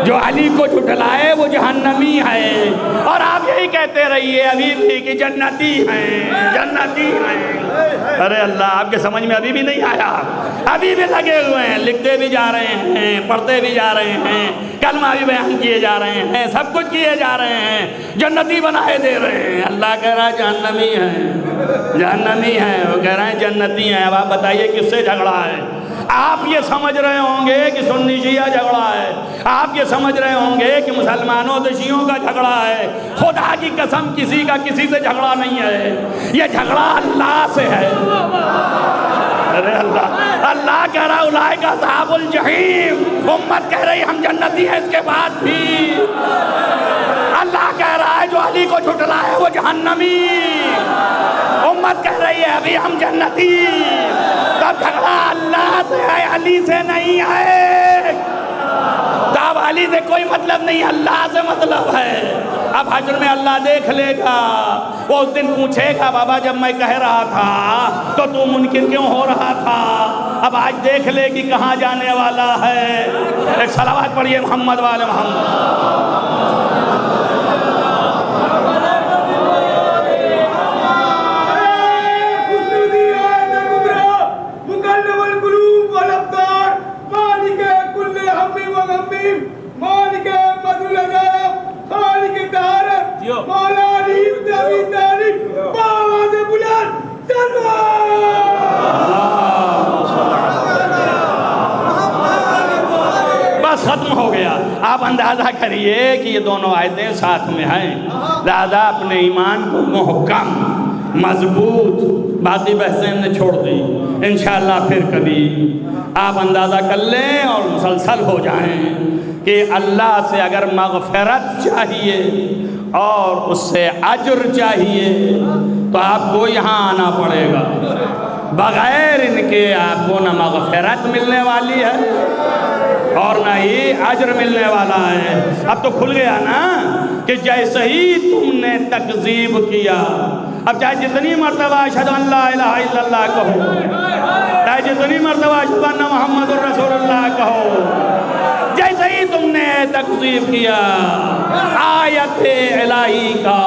جو علی کو جھٹلائے وہ جہنمی ہے، اور آپ یہی کہتے رہیے ابھی بھی کہ جنتی ہیں، جنتی ہیں۔ ارے اللہ، آپ کے سمجھ میں ابھی بھی نہیں آیا؟ ابھی بھی لگے ہوئے ہیں، لکھتے بھی جا رہے ہیں، پڑھتے بھی جا رہے ہیں، کلمہ بھی بیان کیے جا رہے ہیں، سب کچھ کیے جا رہے ہیں، جنتی بنائے دے رہے ہیں۔ اللہ کہہ رہا ہے جہنمی ہیں، جہنمی ہیں، وہ کہہ رہے ہیں جنتی ہیں۔ اب آپ بتائیے کس سے جھگڑا ہے؟ آپ یہ سمجھ رہے ہوں گے کہ سنی شیعہ جھگڑا ہے، آپ یہ سمجھ رہے ہوں گے کہ مسلمانوں سے شیعوں کا جھگڑا ہے۔ خدا کی قسم کسی کا کسی سے جھگڑا نہیں ہے، یہ جھگڑا اللہ سے ہے۔ ارے اللہ کہہ رہا اولئک اصحاب الجحیم، امت کہہ رہی ہم جنتی ہیں، اس کے بعد بھی اللہ کہہ رہا ہے جو علی نبی کو جھٹلائے وہ جہنمی، امت کہہ رہی ہے ابھی ہم جنتی، تب جھگڑا اللہ سے ہے علی سے نہیں ہے، تب علی سے کوئی مطلب نہیں، اللہ سے مطلب ہے۔ اب حشر میں اللہ دیکھ لے گا، وہ اس دن پوچھے گا بابا جب میں کہہ رہا تھا تو منکر کیوں ہو رہا تھا؟ اب آج دیکھ لے کہ کہاں جانے والا ہے۔ ایک صلوات پڑھیے محمد والے محمد۔ بس ختم ہو گیا۔ آپ اندازہ کریے کہ یہ دونوں آیتیں ساتھ میں ہیں، لہذا اپنے ایمان کو محکم مضبوط، باقی بحثیں ہم نے چھوڑ دی، انشاءاللہ پھر کبھی آپ اندازہ کر لیں اور مسلسل ہو جائیں کہ اللہ سے اگر مغفرت چاہیے اور اس سے اجر چاہیے تو آپ کو یہاں آنا پڑے گا، بغیر ان کے آپ کو نہ مغفرت ملنے والی ہے اور نہ ہی اجر ملنے والا ہے۔ اب تو کھل گیا نا کہ جیسے ہی تم نے تکذیب کیا، اب چاہے جتنی مرتبہ اشہد ان لا الہ الا اللہ کہو، چاہے جتنی مرتبہ اشہد ان محمد الرسول اللہ کہو، جیسے ہی تم نے تکذیب کیا آیت الہی کا،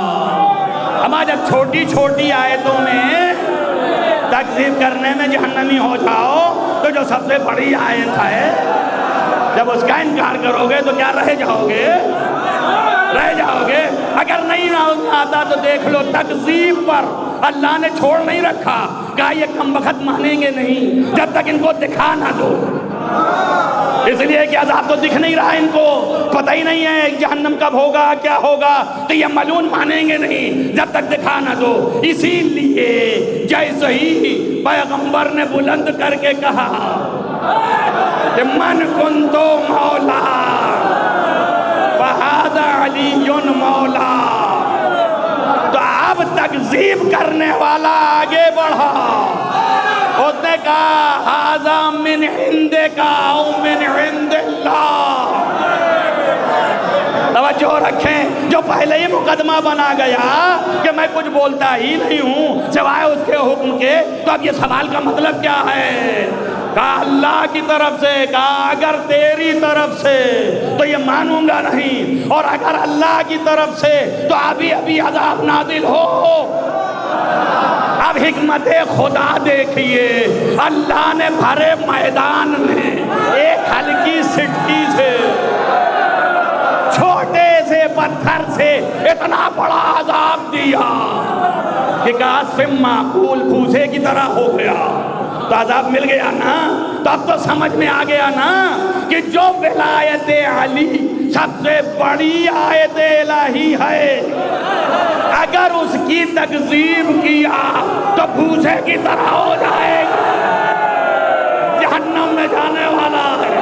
اما جب چھوٹی چھوٹی آیتوں میں تکذیب کرنے میں جہنمی ہو جاؤ تو جو سب سے بڑی آیت ہے جب اس کا انکار کرو گے تو کیا رہ جاؤ گے؟ رہ جاؤ گے۔ اگر نہیں آتا تو دیکھ لو تکذیب پر اللہ نے چھوڑ نہیں رکھا، کہا یہ کم بخت مانیں گے نہیں جب تک ان کو دکھا نہ دو، اس لیے کہ عذاب تو دکھ نہیں رہا، ان کو پتہ ہی نہیں ہے جہنم کب ہوگا کیا ہوگا، تو یہ ملعون مانیں گے نہیں جب تک دکھا نہ دو۔ اسی لیے جیسے ہی پیغمبر نے بلند کر کے کہا کہ من کنتو مولا فہذا علی مولا، تو اب تکذیب کرنے والا آگے بڑھا، اس نے کہا ھذا من عندک او من عند اللہ۔ توجہ رکھیں، جو پہلے ہی مقدمہ بنا گیا کہ میں کچھ بولتا ہی نہیں ہوں سوائے اس کے حکم کے، تو اب یہ سوال کا مطلب کیا ہے؟ کہا اللہ کی طرف سے، کہا اگر تیری طرف سے تو یہ مانوں گا نہیں، اور اگر اللہ کی طرف سے تو ابھی عذاب نازل ہو۔ اب حکمت خدا دیکھیے، اللہ نے بھرے میدان میں ایک ہلکی سٹکی سے، چھوٹے سے پتھر سے اتنا بڑا عذاب دیا کہ کاسم معقول پھوسے کی طرح ہو گیا، تو عذاب مل گیا نا۔ تو اب تو سمجھ میں آ گیا نا کہ جو ولایت علی سب سے بڑی آیت الہی ہے، اگر اس کی تکذیب کیا تو پھوسے کی طرح ہو جائے گا، جہنم میں جانے والا ہے۔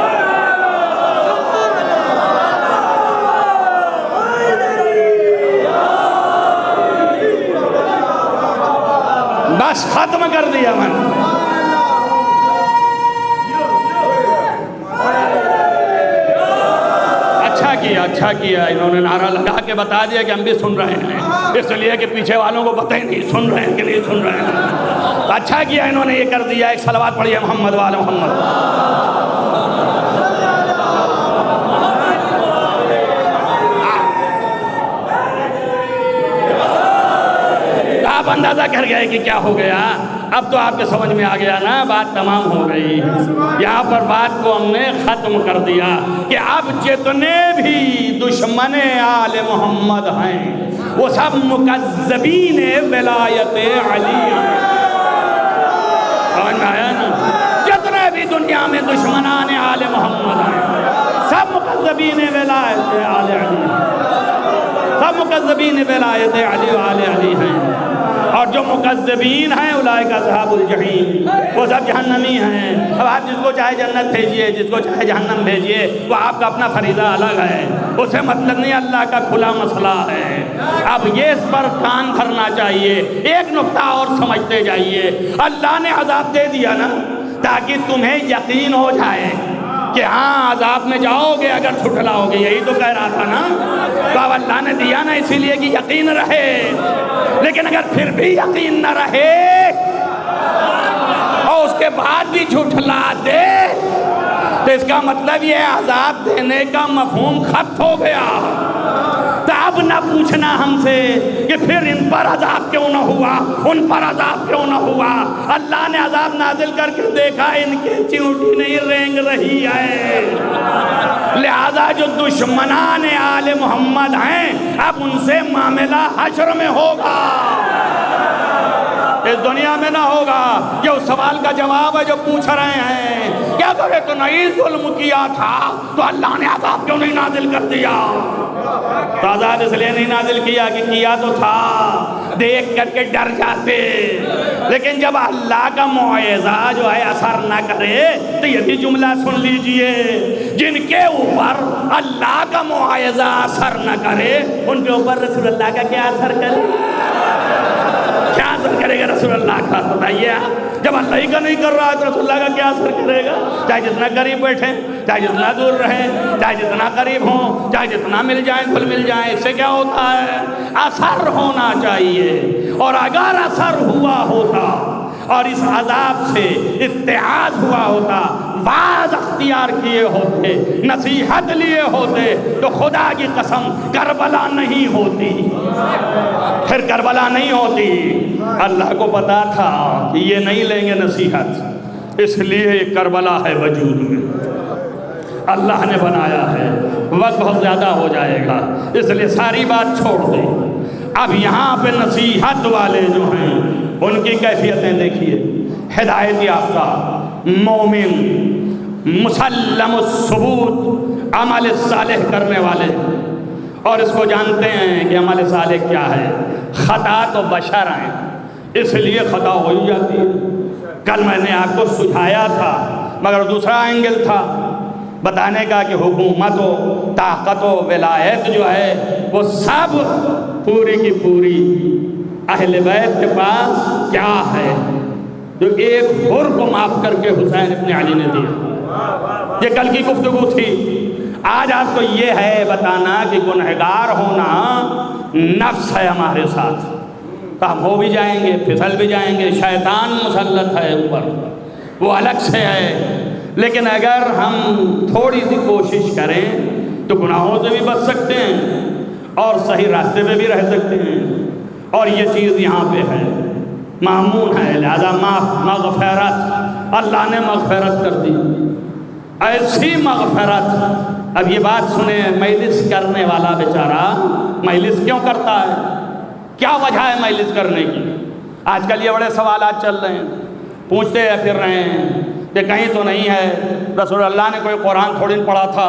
بس ختم کر دیا میں نے۔ اچھا کیا انہوں نے نعرہ لگا کے بتا دیا کہ ہم بھی سن رہے ہیں، اس لیے کہ پیچھے والوں کو پتہ ہی نہیں سن رہے ہیں کہ نہیں سن رہے ہیں۔ اچھا کیا انہوں نے یہ کر دیا۔ ایک صلوات پڑھیے محمد والے محمد۔ آپ اندازہ کر گئے کہ کیا ہو گیا؟ اب تو آپ کے سمجھ میں آ گیا نا، بات تمام ہو گئی۔ یہاں پر بات کو ہم نے ختم کر دیا کہ اب جتنے بھی دشمن آل محمد ہیں وہ سب مکذبین ولایت علی ہیں۔ سمجھ آیا نا؟ جتنے بھی دنیا میں دشمنان آل محمد ہیں سب مکذبین ولایت آل علی ہیں۔ سب مکذبین بلایت علی و آل علی ہیں، اور جو مکذبین ہیں اولئک اصحاب الجحیم، وہ سب جہنمی ہیں۔ اب آپ جس کو چاہے جنت بھیجئے، جس کو چاہے جہنم بھیجئے، وہ آپ کا اپنا فریضہ الگ ہے، اسے مطلب نہیں، اللہ کا کھلا مسئلہ ہے۔ اب یہ اس پر کان دھرنا چاہیے۔ ایک نقطہ اور سمجھتے جائیے، اللہ نے عذاب دے دیا نا تاکہ تمہیں یقین ہو جائے کہ ہاں عذاب میں جاؤ گے اگر جھٹلاؤ گے، یہی تو کہہ رہا تھا نا۔ تو اب اللہ نے دیا نا اسی لیے کہ یقین رہے، لیکن اگر پھر بھی یقین نہ رہے اور اس کے بعد بھی جھٹلا دے تو اس کا مطلب یہ عذاب دینے کا مفہوم ختم ہو گیا۔ تو اب نہ پوچھنا ہم سے کہ پھر ان پر عذاب کیوں نہ ہوا، ان پر عذاب کیوں نہ ہوا۔ اللہ نے عذاب نازل کر کے دیکھا ان کی چیونٹی نہیں رینگ رہی ہے، لہذا جو دشمنان آل محمد ہیں اب ان سے معاملہ حشر میں ہوگا، اس دنیا میں نہ ہوگا۔ یہ اس سوال کا جواب ہے جو پوچھ رہے ہیں کہ اگر اتنا ہی ظلم کیا تھا تو اللہ نے عذاب کیوں نہیں نازل کر دیا؟ تو عذاب اس لیے نہیں نازل کیا کہ کیا تو تھا، دیکھ کر کے ڈر جاتے، لیکن جب اللہ کا معجزہ جو ہے اثر نہ کرے تو یہ بھی جملہ سن لیجئے، جن کے اوپر اللہ کا معجزہ اثر نہ کرے ان کے اوپر رسول اللہ کا کیا اثر کرے؟ کیا اثر کرے گا رسول اللہ کا؟ بتائیے آپ، جب اللہ ہی کا نہیں کر رہا ہے تو رسول اللہ کا کیا اثر کرے گا؟ چاہے جتنا قریب بیٹھیں، چاہے جتنا دور رہیں، چاہے جتنا قریب ہوں، چاہے جتنا مل جائیں کھل مل جائیں، اس سے کیا ہوتا ہے؟ اثر ہونا چاہیے۔ اور اگر اثر ہوا ہوتا اور اس عذاب سے اتحاد ہوا ہوتا، واعظ اختیار کیے ہوتے، نصیحت لیے ہوتے، تو خدا کی قسم کربلا نہیں ہوتی، پھر کربلا نہیں ہوتی۔ اللہ کو پتا تھا کہ یہ نہیں لیں گے نصیحت، اس لیے کربلا ہے وجود میں، اللہ نے بنایا ہے، وقت بہت زیادہ ہو جائے گا، اس لیے ساری بات چھوڑ دیں۔ اب یہاں پہ نصیحت والے جو ہیں ان کی کیفیتیں دیکھیے، ہدایت یافتہ، مومن، مسلم الثبوت، عمل صالح کرنے والے، اور اس کو جانتے ہیں کہ عمل صالح کیا ہے۔ خطا تو بشر ہیں، اس لیے خطا ہو ہی جاتی ہے۔ کل میں نے آپ کو سجھایا تھا مگر دوسرا اینگل تھا بتانے کا کہ حکومت و طاقت و ولایت جو ہے وہ سب پوری کی پوری اہل بیت کے پاس کیا ہے، جو ایک حر کو معاف کر کے حسین ابن علی نے دیا۔ یہ کل کی گفتگو تھی۔ آج آپ کو یہ ہے بتانا کہ گنہگار ہونا نفس ہے ہمارے ساتھ، تو ہم ہو بھی جائیں گے، پھسل بھی جائیں گے، شیطان مسلط ہے اوپر، وہ الگ سے ہے، لیکن اگر ہم تھوڑی سی کوشش کریں تو گناہوں سے بھی بچ سکتے ہیں اور صحیح راستے پہ بھی رہ سکتے ہیں۔ اور یہ چیز یہاں پہ ہے، معمول ہے، لہذا مغفرت، اللہ نے مغفرت کر دی، ایسی مغفرت۔ اب یہ بات سنیں، مجلس کرنے والا بیچارہ مجلس کیوں کرتا ہے؟ کیا وجہ ہے مجلس کرنے کی؟ آج کل یہ بڑے سوالات چل رہے ہیں، پوچھتے پھر رہے ہیں کہ کہیں تو نہیں ہے رسول اللہ نے کوئی قرآن تھوڑی پڑھا تھا،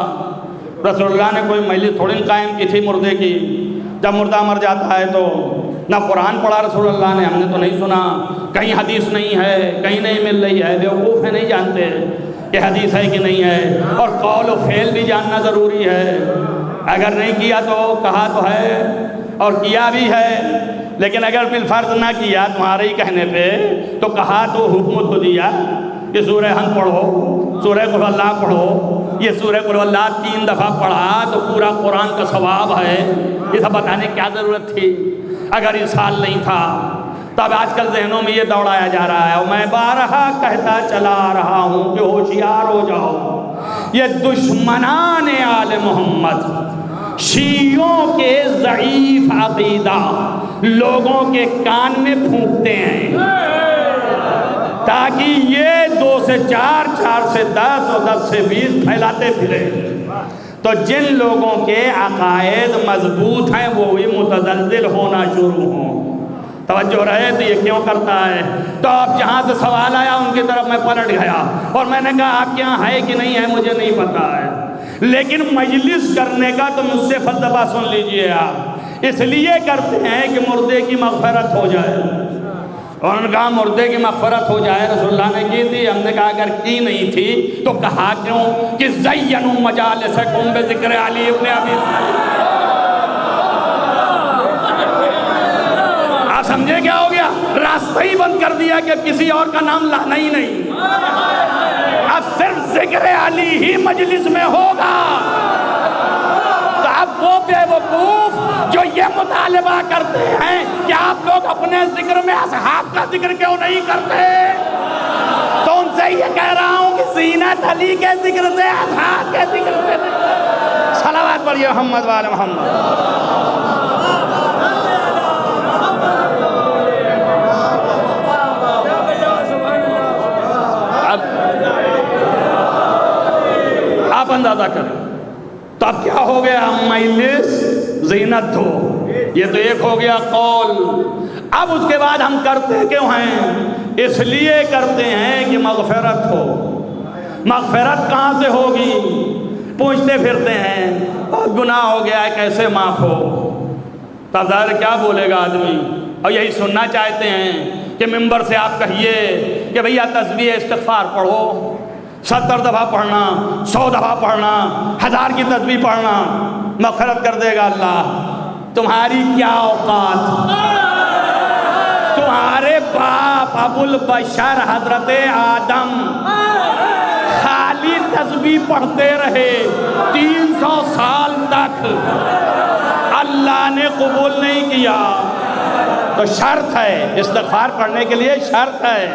رسول اللہ نے کوئی مجلس تھوڑی قائم کی تھی مردے کی، جب مردہ مر جاتا ہے تو نہ قرآن پڑھا رسول اللہ نے، ہم نے تو نہیں سنا، کہیں حدیث نہیں ہے، کہیں نہیں مل رہی ہے، بیوقوف ہے، نہیں جانتے کہ حدیث ہے کہ نہیں ہے، اور قول و فعل بھی جاننا ضروری ہے۔ اگر نہیں کیا تو کہا تو ہے اور کیا بھی ہے، لیکن اگر بالفرض نہ کیا تمہارے ہی کہنے پہ تو کہا تو حکم تو دیا کہ سورہ حمد پڑھو، سورہ قل اللہ پڑھو، یہ سورہ قل اللہ 3 دفعہ پڑھا تو پورا قرآن کا ثواب ہے، یہ سب بتانے کیا ضرورت تھی؟ اگر یہ سال نہیں تھا تب آج کل ذہنوں میں یہ دوڑایا جا رہا ہے، اور میں بارہا کہتا چلا رہا ہوں کہ ہوشیار ہو جاؤ، یہ دشمنان آل محمد، شیعوں کے ضعیف عقیدہ لوگوں کے کان میں پھونکتے ہیں تاکہ یہ 2 سے 4، 4 سے 10 اور 10 سے 20 پھیلاتے پھرے، تو جن لوگوں کے عقائد مضبوط ہیں وہ بھی متزلزل ہونا شروع ہوں۔ توجہ رہے تو یہ کیوں کرتا ہے؟ تو اب جہاں سے سوال آیا ان کی طرف میں پلٹ گیا اور میں نے کہا آپ کے یہاں ہے کہ نہیں ہے مجھے نہیں پتا ہے، لیکن مجلس کرنے کا تو مجھ سے فلسفہ سن لیجئے آپ۔ اس لیے کرتے ہیں کہ مردے کی مغفرت ہو جائے۔ اور ان کا مردے کی مغفرت ہو جائے، رسول اللہ نے کی تھی، ہم نے کہا اگر کی نہیں تھی تو کہا کیوں کہ زینوا مجالسکم بذکر علی ابن ابی طالب۔ آپ سمجھے کیا ہو گیا؟ راستہ ہی بند کر دیا کہ کسی اور کا نام لانا ہی نہیں، اب صرف ذکر علی ہی مجلس میں ہوگا۔ تو اب وہ بے وقوف جو یہ مطالبہ کرتے ہیں کہ آپ لوگ اپنے ذکر میں اصحاب کا ذکر کیوں نہیں کرتے، تو ان سے یہ کہہ رہا ہوں کہ زینت علی کے ذکر سے، اصحاب کے ذکر سے نہیں۔ صلوات پڑھیے محمد وآل محمد۔ آپ اندازہ کریں تو اب کیا ہو گیا؟ مجلس زینت ہو، یہ تو ایک ہو گیا قول۔ اب اس کے بعد ہم کرتے کیوں ہیں؟ اس لیے کرتے ہیں کہ مغفرت ہو۔ مغفرت کہاں سے ہوگی؟ پوچھتے پھرتے ہیں بہت گناہ ہو گیا ہے کیسے معاف ہو؟ تو ظاہر کیا بولے گا آدمی؟ اور یہی سننا چاہتے ہیں کہ ممبر سے آپ کہیے کہ بھیا تسبیح استغفار پڑھو، 70 دفعہ پڑھنا، 100 دفعہ پڑھنا، 1000 کی تسبیح پڑھنا، مغفرت کر دے گا اللہ۔ تمہاری کیا اوقات؟ تمہارے باپ ابو البشر حضرت آدم خالی تسبیح پڑھتے رہے 300 سال تک، اللہ نے قبول نہیں کیا۔ تو شرط ہے استغفار پڑھنے کے لیے، شرط ہے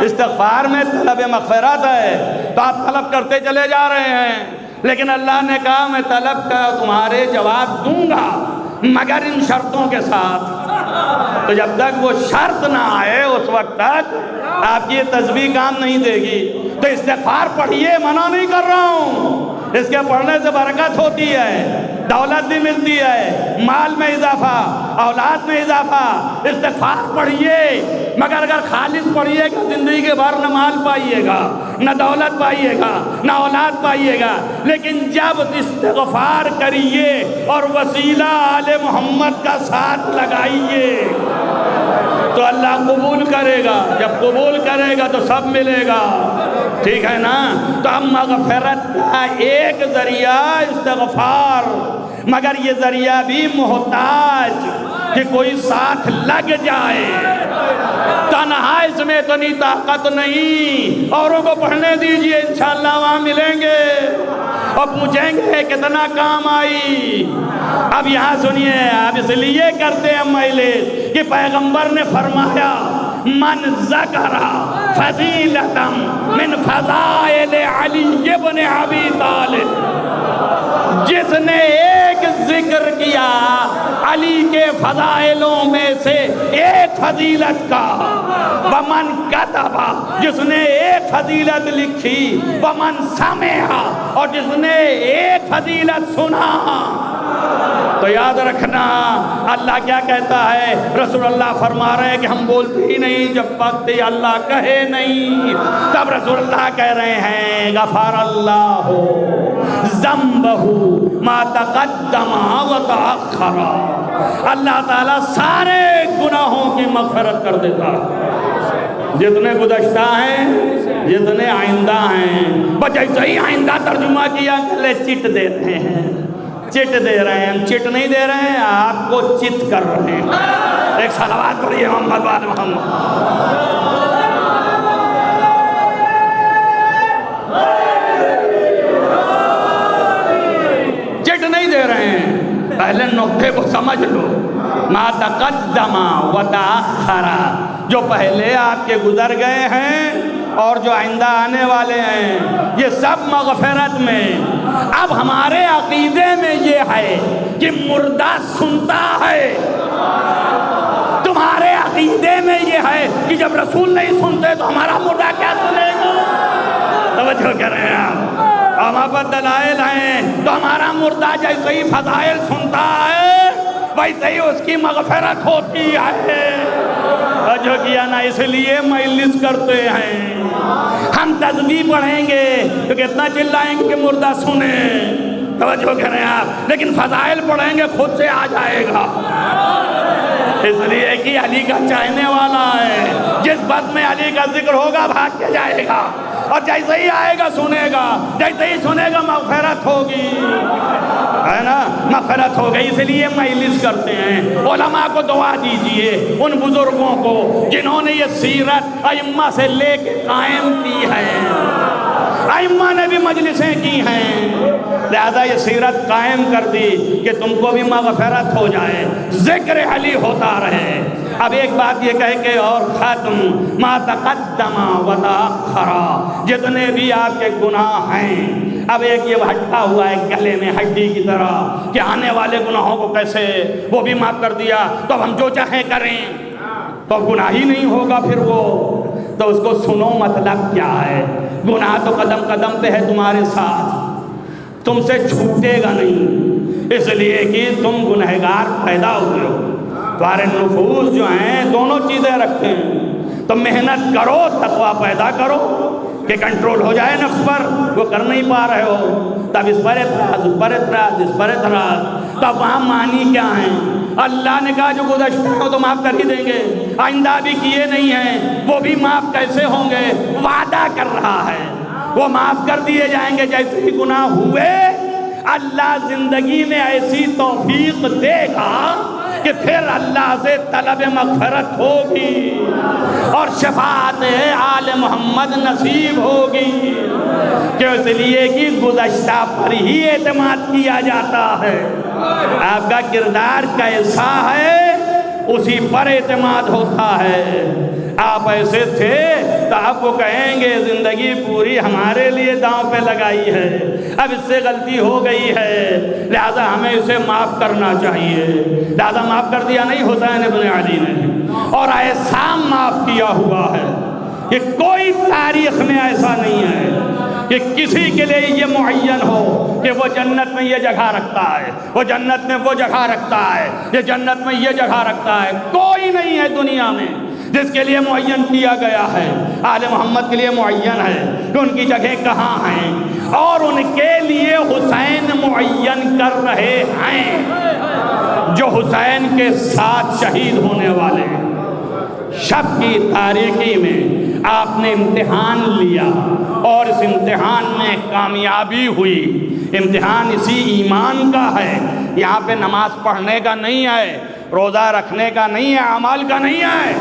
استغفار میں طلب مغفرت ہے، تو آپ طلب کرتے چلے جا رہے ہیں، لیکن اللہ نے کہا میں طلب کا تمہارے جواب دوں گا مگر ان شرطوں کے ساتھ۔ تو جب تک وہ شرط نہ آئے اس وقت تک آپ کی یہ تسبیح کام نہیں دے گی۔ تو استغفار پڑھیے، منع نہیں کر رہا ہوں، اس کے پڑھنے سے برکت ہوتی ہے، دولت بھی ملتی ہے، مال میں اضافہ، اولاد میں اضافہ۔ استغفار پڑھیے، مگر اگر خالص پڑھیے گا زندگی کے بھر نہ مال پائیے گا، نہ دولت پائیے گا، نہ اولاد پائیے گا، لیکن جب استغفار کریے اور وسیلہ آل محمد کا ساتھ لگائیے تو اللہ قبول کرے گا۔ جب قبول کرے گا تو سب ملے گا، ٹھیک ہے نا؟ تو اب مغفرت کا ایک ذریعہ استغفار، مگر یہ ذریعہ بھی محتاج کہ کوئی ساتھ لگ جائے۔ تنہا اس میں اتنی طاقت نہیں، اوروں کو پڑھنے دیجئے، انشاءاللہ وہاں ملیں گے اور پوچھیں گے کتنا کام آئی۔ اب یہاں سنیے، اب اس لیے کرتے ہیں مجلس کہ پیغمبر نے فرمایا من ذکر فضیلتا من فضائل علی ابن ابی طالب، جس نے ایک ذکر کیا علی کے فضائلوں میں سے ایک فضیلت کا، ومن کتب، جس نے ایک فضیلت لکھی، ومن سمع، اور جس نے ایک فضیلت سنا۔ تو یاد رکھنا اللہ کیا کہتا ہے، رسول اللہ فرما رہے ہیں کہ ہم بولتے ہی نہیں جب وقت اللہ کہے نہیں، تب رسول اللہ کہہ رہے ہیں غفر اللہ ذنبہ ما تقدم و تأخر، اللہ تعالیٰ سارے گناہوں کی مغفرت کر دیتا ہے، جتنے گزشتہ ہیں جتنے آئندہ ہیں۔ بس ایسا ہی آئندہ ترجمہ کیا کہ چٹ دیتے ہیں، چٹ دے رہے ہیں، ہم چٹ نہیں دے رہے ہیں، آپ کو چت کر رہے ہیں۔ ایک صلوات پڑھیے محمد وآل محمد۔ چٹ نہیں دے رہے ہیں، پہلے نقطے کو سمجھ لو، ما تقدم و تأخر، جو پہلے آپ کے گزر گئے ہیں اور جو آئندہ آنے والے ہیں، یہ سب مغفرت میں۔ اب ہمارے عقیدے میں یہ ہے کہ مردہ سنتا ہے، تمہارے عقیدے میں یہ ہے کہ جب رسول نہیں سنتے تو ہمارا مردہ کیا سنے گا؟ توجہ کریں آپ، ہمارے پاس دلائل ہیں، تو ہمارا مردہ جیسے ہی فضائل سنتا ہے ویسے ہی اس کی مغفرت ہوتی ہے۔ جو کیا نا، اس لیے مجلس کرتے ہیں۔ ہم تسبیح پڑھیں گے تو کتنا چلائیں گے کہ مردہ سنیں، توجہ کریں آپ، لیکن فضائل پڑھیں گے خود سے آ جائے گا، اس لیے کہ علی کا چاہنے والا ہے، جس بس میں علی کا ذکر ہوگا بھاگ کے جائے گا، اور جیسے ہی آئے گا سنے گا، جیسے ہی سنے گا مغفرت ہوگی، ہے نا، مغفرت ہو گئی۔ اس لیے مجلس کرتے ہیں، علماء کو دعا دیجئے، ان بزرگوں کو جنہوں نے یہ سیرت ائمہ سے لے کے قائم کی ہے، ائمہ نے بھی مجلسیں کی ہیں، لہذا یہ سیرت قائم کر دی کہ تم کو بھی مغفرت ہو جائے، ذکر علی ہوتا رہے۔ اب ایک بات یہ کہہ کے اور ختم، ما تقدم و تاخر، جتنے بھی آپ کے گناہ ہیں، اب ایک یہ ہٹا ہوا ہے گلے میں ہڈی کی طرح کہ آنے والے گناہوں کو کیسے وہ بھی معاف کر دیا، تو ہم جو چاہیں کریں تو گناہ ہی نہیں ہوگا پھر وہ، تو اس کو سنو مطلب کیا ہے، گناہ تو قدم قدم پہ ہے تمہارے ساتھ، تم سے چھوٹے گا نہیں، اس لیے کہ تم گنہگار پیدا ہوئے ہو، تمہارے نفوس جو ہیں دونوں چیزیں رکھتے ہیں، تو محنت کرو، تقوی پیدا کرو کہ کنٹرول ہو جائے نفس پر، وہ کر نہیں پا رہے ہو، تب اس پر اعتراض، اس پر اعتراض، اس پر اعتراض، تب وہاں معنی کیا ہیں؟ اللہ نے کہا جو گزشتہ ہے وہ تو معاف کر ہی دیں گے، آئندہ بھی کیے نہیں ہیں وہ بھی معاف کیسے ہوں گے، وعدہ کر رہا ہے وہ معاف کر دیے جائیں گے، جیسے ہی گناہ ہوئے اللہ زندگی میں ایسی توفیق دے گا کہ پھر اللہ سے طلب مغفرت ہوگی اور شفاعت آل محمد نصیب ہوگی، کہ اس لیے کہ گزشتہ پر ہی اعتماد کیا جاتا ہے، آپ کا کردار کیسا ہے اسی پر اعتماد ہوتا ہے، آپ ایسے تھے تو آپ کو کہیں گے زندگی پوری ہمارے لیے داؤں پہ لگائی ہے، اب اس سے غلطی ہو گئی ہے لہذا ہمیں اسے معاف کرنا چاہیے، لہذا معاف کر دیا نہیں حسین ابن علی نے، اور ایسا معاف کیا ہوا ہے کہ کوئی تاریخ میں ایسا نہیں ہے کہ کسی کے لیے یہ معین ہو کہ وہ جنت میں یہ جگہ رکھتا ہے، وہ جنت میں وہ جگہ رکھتا ہے، یہ جنت میں یہ جگہ رکھتا ہے، کوئی نہیں ہے دنیا میں جس کے لیے معین کیا گیا ہے، آل محمد کے لیے معین ہے کہ ان کی جگہ کہاں ہیں، اور ان کے لیے حسین معین کر رہے ہیں جو حسین کے ساتھ شہید ہونے والے ہیں۔ شب کی تاریکی میں آپ نے امتحان لیا اور اس امتحان میں کامیابی ہوئی، امتحان اسی ایمان کا ہے، یہاں پہ نماز پڑھنے کا نہیں ہے، روزہ رکھنے کا نہیں ہے، اعمال کا نہیں ہے،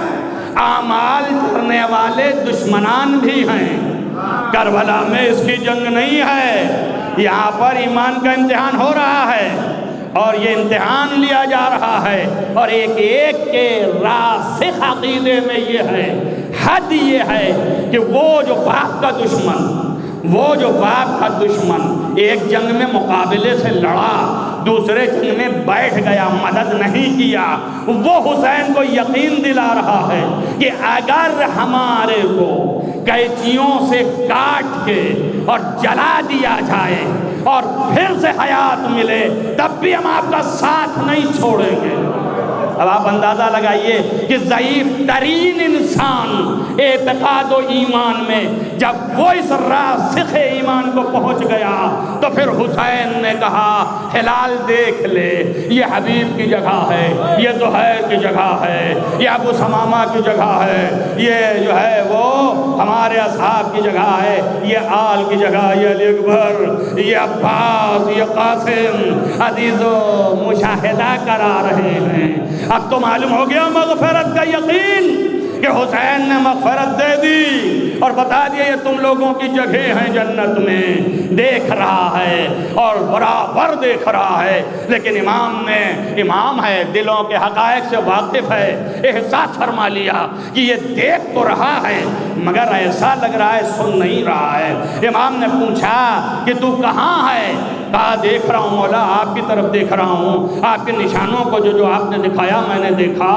اعمال کرنے والے دشمنان بھی ہیں، کربلا میں اس کی جنگ نہیں ہے، یہاں پر ایمان کا امتحان ہو رہا ہے اور یہ امتحان لیا جا رہا ہے، اور ایک ایک کے راسخ عقیدے میں یہ ہے، حد یہ ہے کہ وہ جو باپ کا دشمن ایک جنگ میں مقابلے سے لڑا، دوسرے جنگ میں بیٹھ گیا، مدد نہیں کیا، وہ حسین کو یقین دلا رہا ہے کہ اگر ہمارے کو قینچیوں سے کاٹ کے اور جلا دیا جائے اور پھر سے حیات ملے تب بھی ہم آپ کا ساتھ نہیں چھوڑیں گے۔ اب آپ اندازہ لگائیے کہ ضعیف ترین انسان اعتقاد و ایمان میں جب وہ اس راسخ ایمان کو پہنچ گیا تو پھر حسین نے کہا ہلال دیکھ لے، یہ حبیب کی جگہ ہے، یہ زہیر کی جگہ ہے، یہ ابو ثمامہ کی جگہ ہے، یہ جو ہے وہ ہمارے اصحاب کی جگہ ہے، یہ آل کی جگہ، یہ علی اکبر، یہ عباس، یہ قاسم، عزیز و مشاہدہ کرا رہے ہیں۔ اب تو معلوم ہو گیا مغفرت کا یقین کہ حسین نے مغفرت دے دی اور بتا دیا یہ تم لوگوں کی جگہ ہیں جنت میں، دیکھ رہا ہے اور برابر دیکھ رہا ہے، لیکن امام ہے، دلوں کے حقائق سے واقف ہے، احساس فرما لیا کہ یہ دیکھ تو رہا ہے مگر ایسا لگ رہا ہے سن نہیں رہا ہے۔ امام نے پوچھا کہ تو کہاں ہے؟ کہا دیکھ رہا ہوں مولا، آپ کی طرف دیکھ رہا ہوں، آپ کے نشانوں کو جو آپ نے دکھایا میں نے دیکھا۔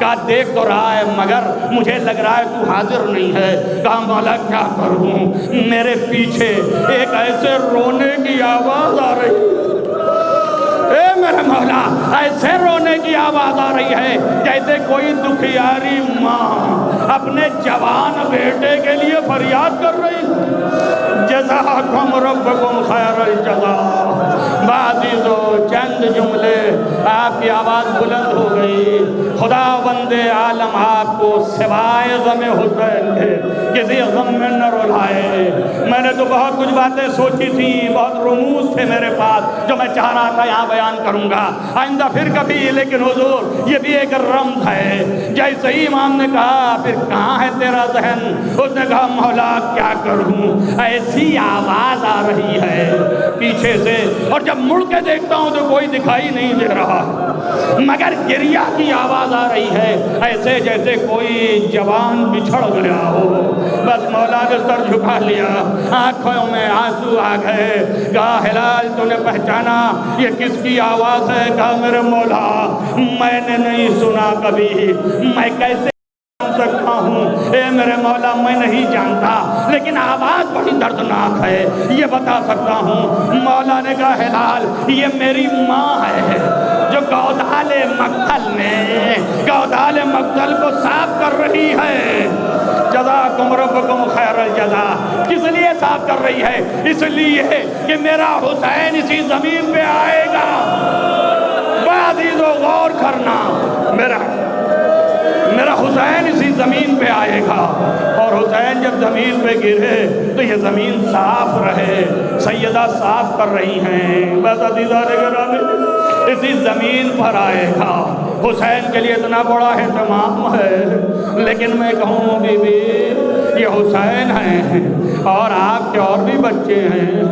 کہا دیکھ تو رہا ہے مگر مجھے لگ رہا ہے تو حاضر نہیں ہے۔ کہا مولا کیا کروں، میرے پیچھے ایک ایسے رونے کی آواز آ رہی ہے، اے میرے مولا ایسے رونے کی آواز آ رہی ہے جیسے کوئی دکھیاری ماں اپنے جوان بیٹے کے لیے فریاد کر رہی ہے۔ جزاکم ربکم خیر الجزا، آپ کی آواز بلند ہو گئی، خدا بندے عالم آپ کو سوائے غم حسین کے کسی غم میں نہ رلائے۔ میں نے تو بہت کچھ باتیں سوچی تھی، بہت رموز تھے میرے پاس جو میں چاہ رہا تھا یہاں بیان کروں گا آئندہ پھر کبھی، لیکن حضور یہ بھی ایک رمز ہے۔ جیسے ہی امام نے کہا پھر کہاں ہے تیرا ذہن، اس نے کہا مولا کیا کروں، ایسی آواز آ رہی ہے پیچھے سے، اور جب مڑ کے دیکھتا ہوں تو کوئی دکھائی نہیں دے رہا مگر گریہ کی آواز آ رہی ہے، ایسے جیسے کوئی جوان بچھڑ گیا ہو۔ بس مولا نے سر جھکا لیا، آنکھوں میں آنسو آ گئے۔ کہا ہلال تو نے پہچانا یہ کس کی آواز ہے؟ کہا میرے مولا میں نے نہیں سنا کبھی، میں کیسے سکتا ہوں؟ اے میرے مولا میں نہیں جانتا، لیکن آواز بڑی دردناک ہے، یہ بتا سکتا ہوں۔ مولا نے کہا ہلال یہ میری ماں ہے جو گودال مقتل کو صاف کر رہی ہے۔ جزاکم ربکم خیر الجزا۔ کس لیے صاف کر رہی ہے؟ اس لیے کہ میرا حسین اسی زمین پہ آئے گا۔ عزیزو غور کرنا، میرا حسین اسی زمین پہ آئے گا، اور حسین جب زمین پہ گرے تو یہ زمین صاف رہے۔ سیدہ صاف کر رہی ہیں، بس عزیزان گرامی اسی زمین پر آئے گا۔ حسین کے لیے اتنا بڑا اہتمام ہے، لیکن میں کہوں بی بی یہ حسین ہیں اور آپ کے اور بھی بچے ہیں،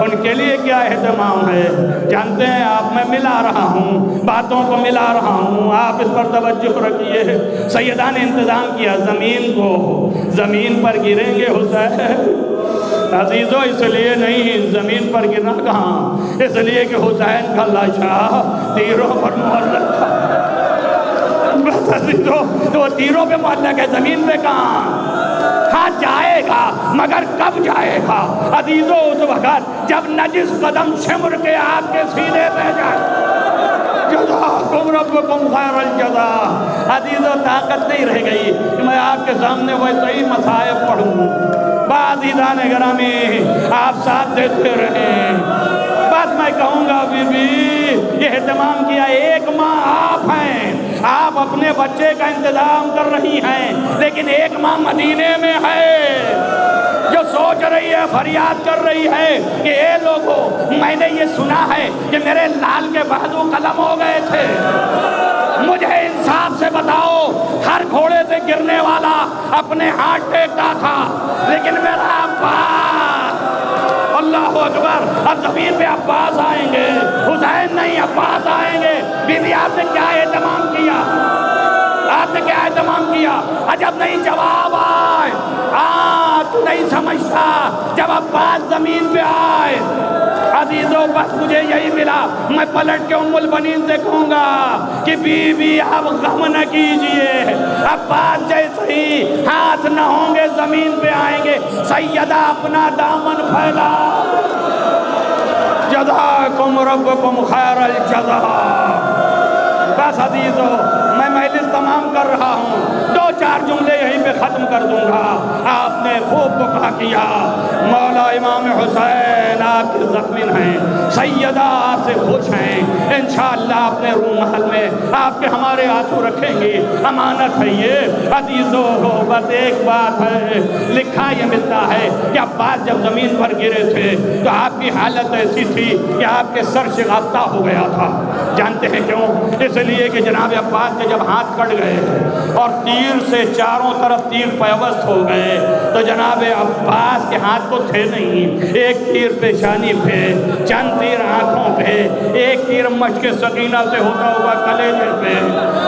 ان کے لیے کیا اہتمام ہے؟ جانتے ہیں آپ، میں ملا رہا ہوں، باتوں کو ملا رہا ہوں، آپ اس پر توجہ رکھیے۔ سیدہ نے انتظام کیا زمین پر گریں گے حسین۔ عزیزو اس لیے نہیں، زمین پر گرنا کہاں، اس لیے کہ حسین کا لاشا تیروں پر معلق تھا۔ بس عزیزو تو تیروں پہ معلق ہے، زمین پہ کہاں؟ ہاں جائے گا، مگر کب جائے گا؟ عزیزو اس وقت جب نجس قدم سمر کے آپ کے سینے پہ جائے۔ جزاکم ربکم خیر الجزا۔ عزیزو طاقت نہیں رہ گئی کہ میں آپ کے سامنے ویسے ہی مصائب پڑھوں۔ عزیزان گرامی آپ ساتھ دیتے رہیں، بس میں کہوں گا بی بی یہ اہتمام کیا، ایک ماں آپ ہیں، آپ اپنے بچے کا انتظام کر رہی ہیں، لیکن ایک ماں مدینے میں ہے جو سوچ رہی ہے، فریاد کر رہی ہے کہ اے لوگو میں نے یہ سنا ہے کہ میرے لال کے بازو قلم ہو گئے تھے، مجھے انصاف سے بتاؤ، ہر گھوڑے سے گرنے والا اپنے ہاتھ ٹیکتا تھا، لیکن میرا عباس، اللہ اکبر، اب زمین پہ عباس آئیں گے، حسین نہیں عباس آئیں گے۔ بی بی آپ نے کیا اہتمام کیا؟ آپ نے کیا اہتمام کیا؟ عجب نہیں جواب آئے، تو نہیں سمجھتا جب عباس زمین پہ آئے۔ عزیزو بس مجھے یہی ملا، میں پلٹ کے ام البنین سے کہوں گا کہ بی بی آپ غم نہ کیجئے، عباس جیسے ہی ہاتھ نہ ہوں گے زمین پہ آئیں گے، سیدہ اپنا دامن پھیلا۔ جزاکم ربکم خیر الجزا۔ بس عزیزو میں مجلس تمام کر رہا ہوں، دو چار جملے یہیں پہ ختم کر دوں گا۔ آپ نے خوب بکا کیا، مولا امام حسین آپ کے زخمی ہیں، سیدہ آپ سے خوش ہیں، انشاءاللہ اپنے روح محل میں آپ کے ہمارے آنسو رکھیں گے، امانت ہے یہ۔ عزیزو بس ایک بات ہے، لکھا یہ ملتا ہے کہ عباس جب زمین پر گرے تھے تو آپ کی حالت ایسی تھی کہ آپ کے سر شگافتہ ہو گیا تھا۔ جانتے ہیں کیوں؟ اس لیے کہ جناب عباس کے جب ہاتھ کٹ گئے اور تیر سے چاروں طرف تیر پیوست ہو گئے تو جناب عباس کے ہاتھ تو تھے نہیں، ایک تیر پیشانی پہ، چند تیر آنکھوں پہ، ایک تیر مشک سکینہ سے ہوتا ہوا کلیجے پہ۔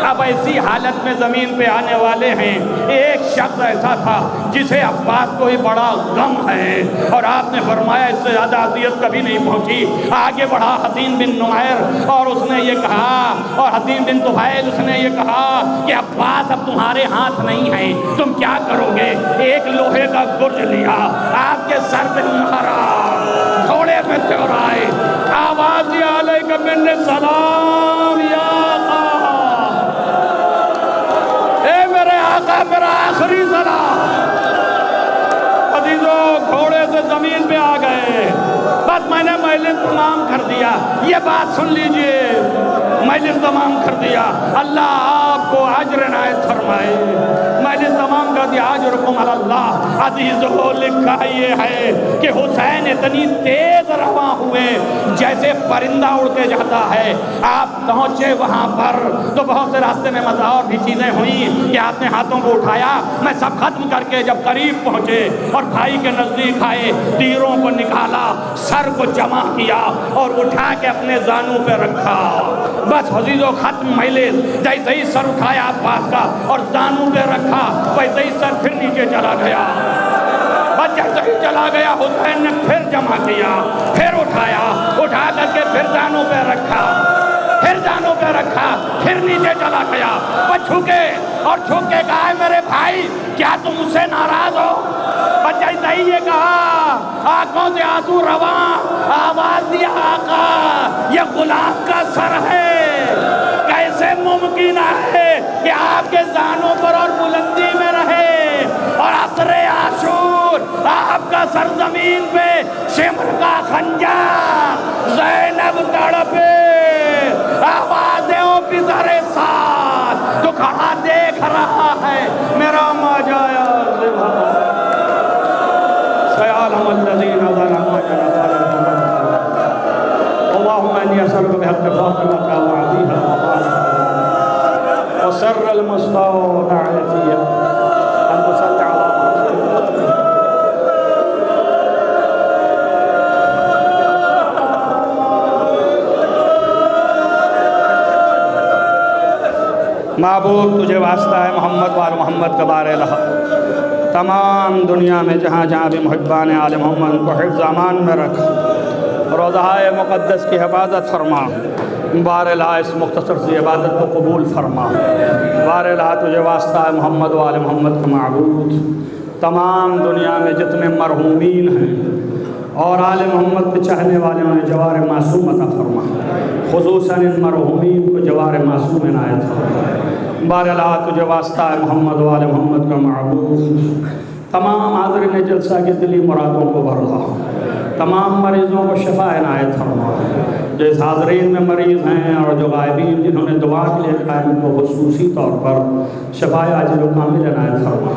اب ایسی حالت میں زمین پہ آنے والے ہیں، ایک شخص ایسا تھا جسے عباس کو ہی بڑا غم ہے، اور آپ نے فرمایا اس سے زیادہ اذیت کبھی نہیں پہنچی۔ آگے بڑھا حسین بن نمیر اور اس نے یہ کہا، اور حسین بن طفیل اس نے یہ کہا کہ عباس اب تمہارے ہاتھ نہیں ہیں، تم کیا کرو گے؟ ایک لوہے کا گرج لیا، آپ کے سر پہ مارا، گھوڑے پہ چڑھائے، آواز دیا علیک من السلام یا آقا، اے میرے آقا میرا آخری سلام۔ عزیزو گھوڑے سے زمین پہ آ گئے، بس میں نے مجلس تمام کر دیا. یہ بات سن لیجئے, مجلس تمام کر دیا, اللہ آپ کو اجر عنایت فرمائے. مجلس تمام کر دیا. اجرکم علی اللہ. عزیزو لکھا یہ ہے کہ حسین اتنی تیز رواں ہوئے جیسے پرندہ اڑ کے جاتا ہے. آپ پہنچے وہاں پر تو بہت سے راستے میں مزہ اور بھی چیزیں ہوئیں کہ آپ نے ہاتھوں کو اٹھایا. میں سب ختم کر کے جب قریب پہنچے اور بھائی کے نزدیک آئے, تیروں کو نکالا, سر کو جمع کیا اور اٹھا کے اپنے زانوں پہ رکھا. بس عزیزو ختم مجلس. جیسے ہی سر اٹھایا عباس کا اور زانوں پہ رکھا, ویسے ہی سر پھر نیچے چلا گیا. بس جیسے ہی چلا گیا حسین نے پھر جمع کیا, پھر اٹھایا, اٹھا کر کے پھر زانوں پہ رکھا, پھر زانوں پہ رکھا, پھر نیچے چلا گیا. وہ جھکے اور جھک کے کہا ہے میرے بھائی کیا تم مجھ سے ناراض ہو؟ بچہ صحیح یہ کہا, آنکھوں سے آنسو رواں, آواز دیا آقا یہ غلام کا سر ہے. کیسے ممکن ہے کہ آپ کے زانوں پر اور بلندی میں رہے اور عصر عاشور آپ کا سر زمین پہ شمر کا خنجر. زینب تڑپے, آواز دے او پسر ساتھ, تو کھڑا دیکھ رہا ہے میرا ماجایا سیعلم الذین ظلموا اللهم انی اسألک بحق فاطمۃ وعلیہا وسر المستودع فیہا ان تصلی علی معبود تجھے واسطہ ہے محمد وآل محمد کا بار الہ. تمام دنیا میں جہاں جہاں بھی محبان آل محمد کو حفظ امان میں رکھ, روضہ مقدس کی حفاظت فرما. بار الہ اس مختصر سی عبادت کو قبول فرما. بار الہ تجھے واسطہ ہے محمد وآل محمد کا معبود. تمام دنیا میں جتنے مرحومین ہیں اور آل محمد کے چاہنے والے انہیں جوار معصوم عطا فرما. خصوصاً ان مرحومین کو جوار معصوم عنایت فرما. بار الہ تجھے واسطہ ہے محمد وآل محمد کا معبود. تمام حاضرین جلسہ کی دلی مرادوں کو بھرلا. تمام مریضوں کو شفا عنایت فرما. جو اس حاضرین میں مریض ہیں اور جو غائبین جنہوں نے دعا کے لیے قائم کو خصوصی طور پر شفا عاجل و کامل عنایت فرما.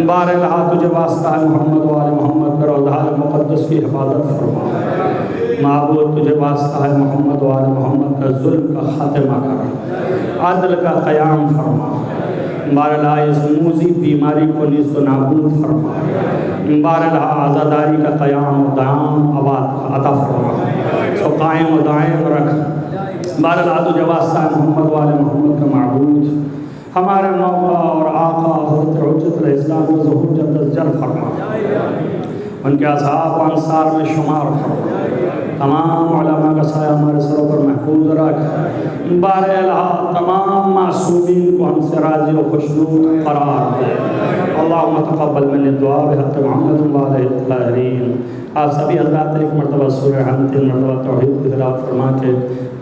بار الہ تجھے واسطہ ہے محمد وآل محمد پر روضہ مقدس کی حفاظت فرما. معبود تجھے واسطہ ہے محمد وآل محمد کا ظلم کا خاتمہ کر, عدل کا قیام فرما. بار الہ اس موذی بیماری کو نیست و نابود فرما. بار الہ عزاداری کا قیام و دائم عطا فرما, سو قائم و دائم رکھ. بار الہ تجھے واسطہ ہے محمد وآل محمد کا معبود. ہمارے موقع اور آقا حضرت حجت الاسلام کو ظہور جلد جل فرما. ان کے اصحاب و انصار میں شمار فرما. تمام علماء کا سایہ ہمارے سروں پر محفوظ رکھ. بار الہ تمام معصومین کو ہم سے راضی و خوشنود قرار دے. اللہم تقبل من الدعا بحق محمد وآلہ الطاہرین. آپ سبھی حضرات ایک مرتبہ سورہ حمد 3 مرتبہ توحید کی تلاوت فرما کے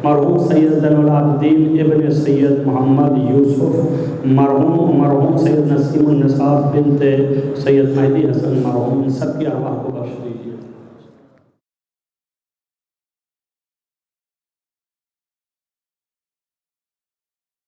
مرحوم سید زین العابدین ابن سید محمد یوسف, مرحوم سید نسیم النساب بنت سید مہدی حسن مرحوم, سب کی ارواح کو بخش دیجیے.